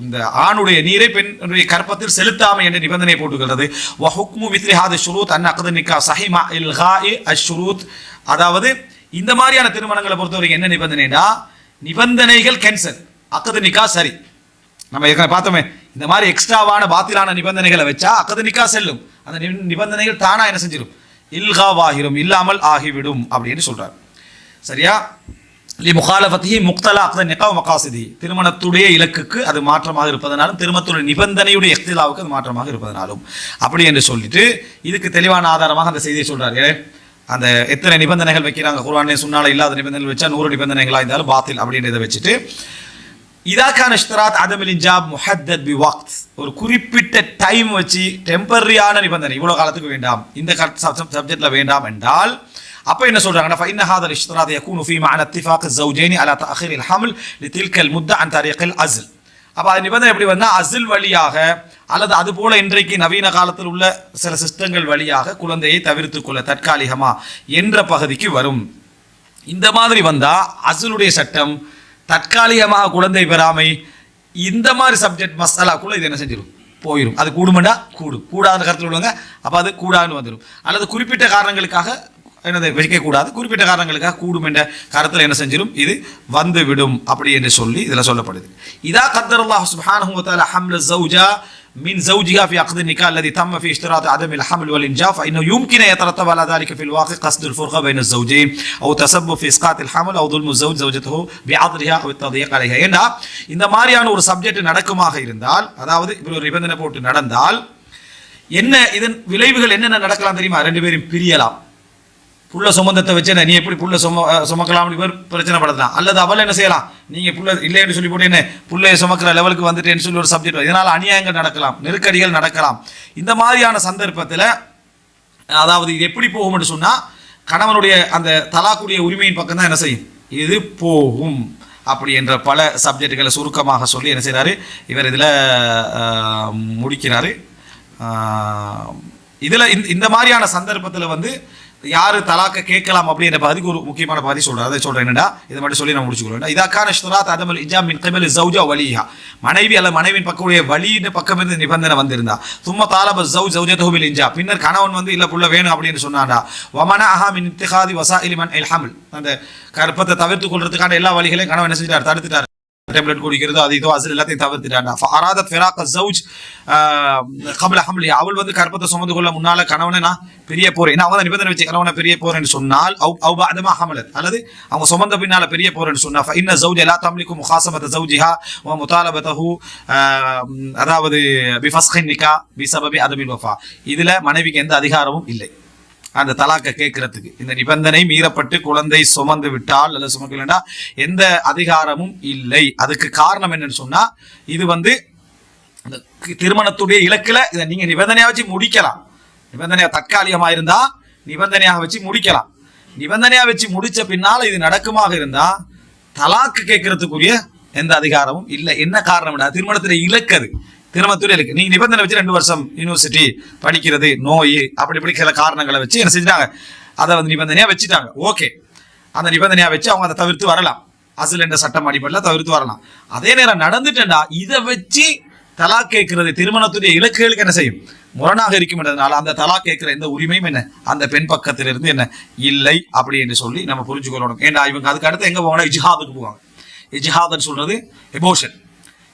இந்த ஆணுடைய நீரை பெண்ணுடைய கற்பத்தில் செலுத்தாமை என்ற நிபந்தனை போட்டுக்கிறது. வஹுக்மு மித்லி ஹாதி ஷுரூத் அன் அக்து நிக்கா ஸஹீஹ் மா இல்காஇ அஷ்ஷுரூத். அதாவது இந்த மாதிரியான திருமணங்களை பொறுத்தவரைக்கும் என்ன நிபந்தனைனா நிபந்தனைகள் கேன்சல், அக்து நிக்கா சரி. நம்ம ஏற்கனவே பார்த்தோமே இந்த மாதிரி எக்ஸ்ட்ராவான பாத்திலான நிபந்தனைகளை வச்சா அக்து நிக்கா செல்லும், அந்த நிபந்தனைகள் தானா என்ன செஞ்சிடும், இல்காவாகிரும், இல்லாமல் ஆகிவிடும் அப்படின்னு சொல்றாரு. சரியா? லிமுகாலஃபத்திஹி முக்தலா அக்து நிக்கா வ மகாசிதி, திருமணத்துடைய இலக்குக்கு அது மாற்றமாக இருப்பதனாலும் திருமணத்துடைய நிபந்தனையுடைய இக்திலாவுக்கு அது மாற்றமாக இருப்பதனாலும் அப்படி என்று சொல்லிட்டு இதுக்கு தெளிவான ஆதாரமாக அந்த செய்தியை சொல்றாரு. அந்த எத்தனை நிபந்தனைகள் வைக்கிறாங்க குர்ஆனிலே சுன்னால இல்லாத நிபந்தனைகள் வச்சா 100 நிபந்தனைகளா இருந்தாலும் பாத்தில் அப்படின்றத வச்சுட்டு இதாக்கான இஷ்தராத் அதமில் இன்ஜாப் முஹத்தத் பி வக்த், ஒரு குறிப்பிட்ட டைம் வச்சு டெம்பரரியான நிபந்தனை இவ்வளவு காலத்துக்கு வேண்டாம், இந்த சப்ஜெக்ட்ல வேண்டாம் என்றால் அப்ப என்ன சொல்றாங்கன்னா فإن هذا الاشتراط يكون في معنى اتفاق الزوجين على تأخير الحمل لتلك المدة عن طريق العزل. அப்ப அது நிபந்தனை எப்படி வந்தா அசில் வழியாக அல்லது அது போல இன்றைக்கு நவீன காலத்தில் உள்ள சில சிஸ்டங்கள் வழியாக குழந்தையை தவிர்த்துக் கொள்ள தற்காலிகமா என்ற பகுதிக்கு வரும். இந்த மாதிரி வந்தா அசிலுடைய சட்டம் தற்காலிகமாக குழந்தை பெறாமை இந்த மாதிரி சப்ஜெக்ட் மசாலாக்குள்ள இது என்ன செஞ்சிடும் போயிடும். அது கூடுமெண்டா கூடும், கூடாத கருத்தில் உள்ளவங்க அப்ப அது கூடாதுன்னு வந்துடும். அல்லது குறிப்பிட்ட காரணங்களுக்காக என்னதை வைக்கக்கூடாது, குறிப்பிட்ட காரணங்களுக்காக கூடும் என்ற கருத்தில் என்ன செஞ்சிடும் இது வந்து விடும் அப்படி என்று சொல்லி இதில் சொல்லப்படுது. இதா கத்தரல்லாஹு சுப்ஹானஹு வ தஆலா ஹம்ல ஸௌஜா من زوجها في عقد النكاح الذي تم في اشتراط عدم الحمل والإنجاب فإنه يمكن أن يترتب على ذلك في الواقع قصد الفرقة بين الزوجين أو تسبب في إسقاط الحمل أو ظلم الزوج زوجته بعضلها أو التضييق عليها. ஏன்னா இந்த மாதிரியான ஒரு சப்ஜெக்ட் நடக்குமாக இருந்தால், அதாவது இப்படி ஒரு நிபந்தனை போட்டு நடந்தால் என்ன இதன் விளைவுகள் என்னென்ன நடக்கலாம் தெரியுமா? ரெண்டு பேரும் பிரியலாம். புள்ள சுமந்தத்தை வச்சு நீ எப்படி புள்ள சுமக்கலாம் இவர் பிரச்சனை படுத்தலாம். அல்லது அவள் என்ன செய்யலாம், நீங்க புள்ள இல்லைன்னு சொல்லி போட்டு என்ன புள்ளைய சுமக்கிற லெவலுக்கு வந்துட்டேன்னு சொல்லி ஒரு சப்ஜெக்ட், இதனால அநியாயங்கள் நடக்கலாம், நெருக்கடிகள் நடக்கலாம். இந்த மாதிரியான சந்தர்ப்பத்தில் அதாவது இது எப்படி போகும் என்று சொன்னா கணவனுடைய அந்த தலாக்குடைய உரிமையின் பக்கம் தான் என்ன செய்யும் இது போகும். அப்படி என்ற பல சப்ஜெக்டுகளை சுருக்கமாக சொல்லி என்ன செய்யறாரு இவர் இதுல முடிக்கிறாரு. இதுல இந்த மாதிரியான சந்தர்ப்பத்தில் வந்து யாரு தலாக்க கேட்கலாம் அப்படின்ற பகுதிக்கு ஒரு முக்கியமான பகுதி சொல்றாரு. அதை சொல்றேன் என்னடா இதை மட்டும் சொல்லி நான் முடிச்சுக்கிறோம். இதாக்கான இஷ்தராத் அதமல் இஜாப் மின் கிபல் ஸௌஜா வலிஹா, மனைவி அல்ல மனைவியின் பக்கமுடைய வலியின் பக்கம் இருந்து நிபந்தனை வந்திருந்தா சும்ம தாலப ஸௌஜ் ஸௌஜதஹு பில் இன்ஜாப், பின்னர் கணவன் வந்து இல்ல புள்ள வேணும் அப்படின்னு சொன்னாடா வமனஹா மின் இத்திகாதி வசாயிலி மன் அல் ஹம்ல், அந்த கர்ப்பத்தை தவிர்த்து கொள்றதுக்கான எல்லா வழிகளையும் கணவன் என்ன செஞ்சிட்டார், தடுத்துட்டார். டேப்லெட் குடிக்கிறது அது இதோ அசில் எல்லாத்தையும் தவிர்த்துட்டாங்க. ஃபஅராதத் ஃபிராக ஸௌஜ் قبل حمله, அவள் வந்து கர்ப்பத்தை சுமந்து கொள்ள முன்னால கணவனை நான் பிரிய போறேன், அவங்க தான் நிபந்தனை வச்சு கணவனை பிரிய போறேன்னு சொன்னால் அவு பஅதமா ஹமலத், அல்லது அவங்க சுமந்த பின்னால பிரிய போறேன்னு சொன்னா فإن الزوج لا تملك مخاصمة زوجها ومطالبته அதாவது بفسخ النكاح بسبب عدم الوفاء, இதுல மனைவிக்கு எந்த அதிகாரமும் இல்லை அந்த தலாக்க கேட்கறதுக்கு. இந்த நிபந்தனை மீறப்பட்டு குழந்தை சுமந்து விட்டால் அல்லது சுமக்கலண்டா எந்த அதிகாரமும் இல்லை. அதுக்கு காரணம் என்னன்னு சொன்னா இது வந்து இந்த திருமணத்துடைய இலக்குல இதை நீங்க நிபந்தனையா வச்சு முடிக்கலாம். நிபந்தனையா தற்காலிகமா இருந்தா நிபந்தனையாக வச்சு முடிக்கலாம். நிபந்தனையா வச்சு முடிச்ச பின்னால இது நடக்குமாக இருந்தா தலாக்கு கேட்கறதுக்குரிய எந்த அதிகாரமும் இல்லை. என்ன காரணம்? திருமணத்துடைய இலக்கு, அது திருமணத்துடைய இலக்கு. நீங்க நிபந்தனை வச்சு 2 வருஷம் யூனிவர்சிட்டி படிக்கிறது, நோய், அப்படி இப்படி சில காரணங்களை வச்சு என்ன செஞ்சாங்க அதை வந்து நிபந்தனையா வச்சுட்டாங்க. ஓகே, அந்த நிபந்தனையா வச்சு அவங்க அதை தவிர்த்து வரலாம். அசல் என்ற சட்டம் அடிப்படையில் தவிர்த்து வரலாம். அதே நேரம் நடந்துட்டா இதை வச்சு தலாக் கேட்கிறது திருமணத்துடைய இலக்குகளுக்கு என்ன செய்யும், முரணாக இருக்கும் என்றதுனால அந்த தலாக் கேட்கிற எந்த உரிமையும் என்ன அந்த பெண் பக்கத்திலிருந்து என்ன இல்லை அப்படி என்று சொல்லி நம்ம புரிஞ்சுக்கொள்ளணும். ஏன்னா இவங்க அதுக்கு அடுத்து எங்க போவாங்க, இஜ்ஹாதுக்கு போவாங்க. இஜ்ஹாதுன்னு சொல்றது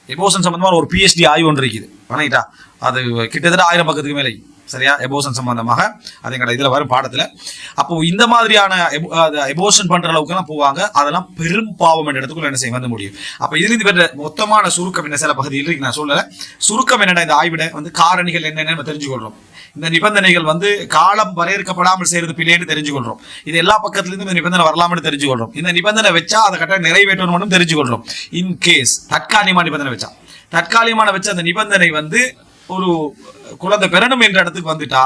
எபோஷன் சம்பந்தமா ஒரு PhD ஆய்வு ஒன்று இருக்குது வணங்கிட்டா. அது கிட்டத்தட்ட 1000 பக்கத்துக்கு மேலே சரியா, எபோஷன் சம்பந்தமாக அது எங்கட இதுல வரும் பாடத்துல. அப்போ இந்த மாதிரியான எபோஷன் பண்ற அளவுக்கு எல்லாம் போவாங்க. அதெல்லாம் பெரும் பாவம் என்ற இடத்துக்குள்ள என்ன செய்ய வந்து முடியும். அப்ப இதுல இருந்து பெற்ற மொத்தமான சுருக்கம் என்ன, சில பகுதியில் இருக்கு நான் சொல்லல. சுருக்கம் என்னடா, இந்த ஆய்விட வந்து காரணிகள் என்னென்னு தெரிஞ்சுக்கொள்றோம். இந்த நிபந்தனைகள் வந்து காலம் வரையறுக்கப்படாமல் செய்யறது பிள்ளைன்னு தெரிஞ்சுக்கொள்றோம். இது எல்லா பக்கத்திலிருந்து இந்த நிபந்தனை வரலாம்னு தெரிஞ்சுக்கொள்றோம். இந்த நிபந்தனை வச்சா அதை கட்ட நிறைவேற்றணும் தெரிஞ்சுக்கொள்றோம். இன் கேஸ் தற்காலிகமான நிபந்தனை வச்சா, தற்காலிகமான வச்ச அந்த நிபந்தனை வந்து ஒரு குழந்தை பெறணும் என்ற இடத்துக்கு வந்துட்டா,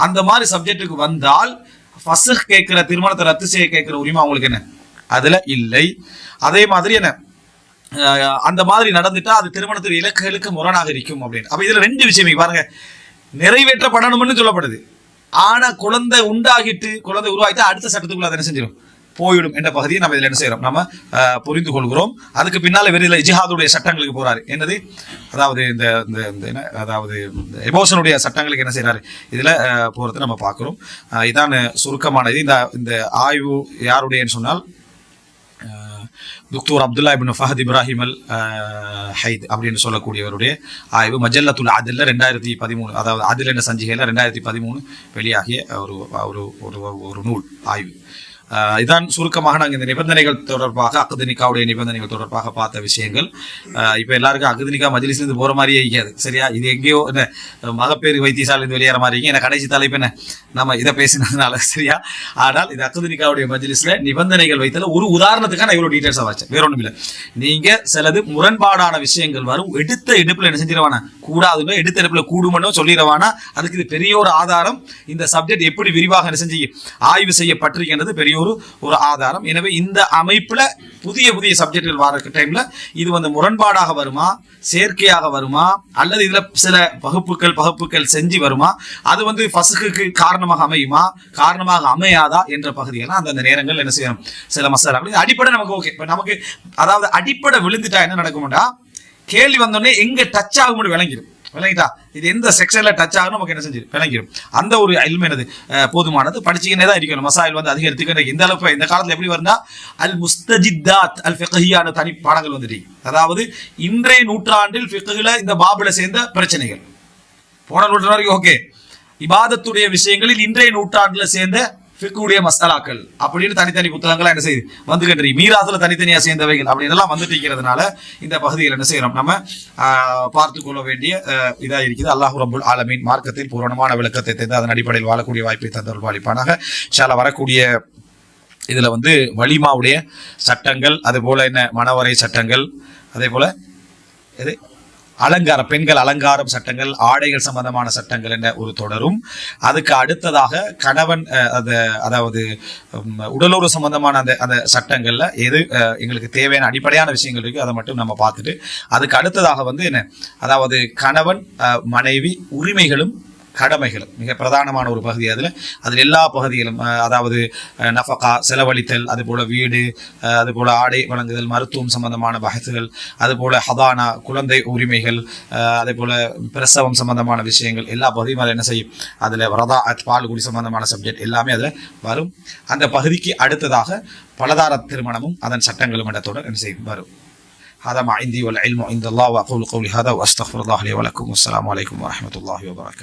அந்த மாதிரி சப்ஜெக்டுக்கு வந்தால் ஃபஸ்ஹ் கேட்கிற, திருமணத்தை ரத்து செய்ய கேட்கிற உரிமை அவங்களுக்கு என்ன அதுல இல்லை. அதே மாதிரி என்ன அந்த மாதிரி நடந்துட்டா அது திருமணத்தின் இலக்குகளுக்கு முரணாக இருக்கும் அப்படின்னு. அப்ப இதுல 2 விஷயம் பாருங்க, நிறைவேற்றப்படணும்னு சொல்லப்படுது. ஆனா குழந்தை உண்டாகிட்டு குழந்தை உருவாகிட்டா அடுத்த சட்டத்துக்குள்ள அதை என்ன செஞ்சிடும், போயிடும் என்ற பகுதியை நம்ம இதில் என்ன செய்யறோம், நம்ம புரிந்து கொள்கிறோம். அதுக்கு பின்னால வெறும் இஜ்ஹாதுடைய சட்டங்களுக்கு போறாரு. என்னது, அதாவது இந்த அதாவது எபோஷனுடைய சட்டங்களுக்கு என்ன செய்யறாரு இதுல போறது நம்ம பார்க்கிறோம். இதான் சுருக்கமானது. இந்த ஆய்வு யாருடையன்னு சொன்னால் டாக்டர் அப்துல்லா இப்னு ஃபஹத் இப்ராஹிம் அல் ஹைத் அப்படின்னு சொல்லக்கூடியவருடைய ஆய்வு. மஜல்லத்துல் அதில் 2013, அதாவது அதில் என்ற சஞ்சிகையில் 2013 வெளியாகிய ஒரு நூல் ஆய்வு. இதான் சுருக்கமாக நாங்கள் இந்த நிபந்தனைகள் தொடர்பாக, அக்து நிக்காவுடைய நிபந்தனைகள் தொடர்பாக பார்த்த விஷயங்கள். இப்போ எல்லாருக்கும் அக்து நிக்கா மஜ்லிஸ்லேருந்து போகிற மாதிரியே இருக்காது சரியா. இது எங்கேயோ என்ன மகப்பேறு வைத்தியசாலையிலிருந்து வெளியேற மாதிரி இருக்கு. எனக்கு கடைசி தலைப்பு என்ன, நம்ம இதை பேசினதுனால சரியா. ஆனால் இது அக்து நிக்காவுடைய மஜ்லிஸ்ல நிபந்தனைகள் வைத்தல ஒரு உதாரணத்துக்காக நான் இவ்வளோ டீட்டெயில்ஸாக வச்சேன், வேற ஒன்றும் இல்லை. நீங்க சிலது முரண்பாடான விஷயங்கள் வரும், எடுத்த எடுப்பில் என்ன செஞ்சிடவானா, கூடாதுன்னு எடுத்த எடுப்பில் கூடுமனோ சொல்லிடவானா. அதுக்கு இது பெரிய ஒரு ஆதாரம். இந்த சப்ஜெக்ட் எப்படி விரிவாக என்ன செஞ்சு ஆய்வு செய்யப்பட்டிருக்கின்றது பெரிய ஒரு ஆதாரம். எனவே இந்த அமைப்புல புதிய சப்ஜெக்டுகள் வர டைம்ல இது வந்து முரண்பாடாக வருமா, சேர்க்கையாக வருமா, அல்லது இதுல சில பகுப்புகள் செஞ்சு வருமா, அது வந்து ஃபஸ்ஹுக்கு காரணமாக அமையுமா, காரணமாக அமையாதா என்ற பகுதியெல்லாம் அந்த நேரங்கள் என்ன செய்யணும், சில மசாலாக்கள் அடிப்படை நமக்கு ஓகே. இப்ப நமக்கு அதாவது அடிப்படை விழுந்துட்டா என்ன நடக்கும்டா, கேள்வி வந்தோடனே எங்க டச் ஆகும் விளங்கிடும். விளங்கிட்டா, இது எந்த செக்ஷன்ல டச் ஆகும் நமக்கு என்ன செஞ்சு விளங்கிடும். அந்த ஒரு இல்மு என்னது போதுமானது, படிச்சுக்கினே தான் இருக்கணும். மசாயில் வந்து அதிகரித்துக்கு இந்த அளவுக்கு இந்த காலத்துல எப்படி வருந்தா அல் முஸ்தஜித்தாத் அல் ஃபிக்ஹியான தனி பாடங்கள் வந்துட்டு, அதாவது இன்றைய நூற்றாண்டில் ஃபிக்ஹ்ல இந்த பாபுல சேர்ந்த பிரச்சனைகள். போன நூற்றாண்டு வரைக்கும் ஓகே, இபாதத்துடைய விஷயங்களில் இன்றைய நூற்றாண்டுல சேர்ந்த ஃபிக்ஹுடைய மசாலாக்கள் அப்படின்னு தனித்தனி புத்தகங்களா என்ன செய்யுது வந்துகிட்டு, மீராத்துல தனித்தனியா சேர்ந்தவைகள் அப்படின்னு எல்லாம் வந்துட்டு இருக்கிறதுனால இந்த பகுதியில் என்ன செய்யறோம், நம்ம பார்த்து கொள்ள வேண்டிய இதா இருக்குது. அல்லாஹ் ரப்புல் ஆலமீன் மார்க்கத்தில் பூரணமான விளக்கத்தை தந்து அதன் அடிப்படையில் வாழக்கூடிய வாய்ப்பை தந்தருள் வாலிப்பானாக. இன்ஷாஅல்லாஹ் வரக்கூடிய இதுல வந்து வலிமாவுடைய சட்டங்கள், அதே போல என்ன மணவரை சட்டங்கள், அதே போல இது அலங்காரம், பெண்கள் அலங்காரம் சட்டங்கள், ஆடைகள் சம்பந்தமான சட்டங்கள் என்ற ஒரு தொடரும். அதுக்கு அடுத்ததாக கணவன் அதாவது உடலுறவு சம்பந்தமான அந்த சட்டங்கள்ல எது எங்களுக்கு தேவையான அடிப்படையான விஷயங்கள் இருக்கு அதை மட்டும் நம்ம பார்த்துட்டு, அதுக்கு அடுத்ததாக வந்து என்ன, அதாவது கணவன் மனைவி உரிமைகளும் கடமைகளும் மிக பிரதானமான ஒரு பகுதி. அதில் எல்லா பகுதிகளும், அதாவது நஃபகா செலவழித்தல், அதுபோல் வீடு, அதுபோல் ஆடை வழங்குதல், மருத்துவம் சம்பந்தமான பஹத்துகள், அதுபோல் ஹதானா குழந்தை உரிமைகள், அதே போல் பிரசவம் சம்பந்தமான விஷயங்கள் எல்லா பகுதியும் அதில் என்ன செய்யும், அதில் ரதா பால்குடி சம்பந்தமான சப்ஜெக்ட் எல்லாமே அதில் வரும். அந்த பகுதிக்கு அடுத்ததாக பலதார திருமணமும் அதன் சட்டங்களும் இடத்தோடு என்ன செய்யும் வரும். هذا ما عندي والعلم عند الله وأقول قولي هذا وأستغفر الله لي ولكم والسلام عليكم ورحمة الله وبركاته.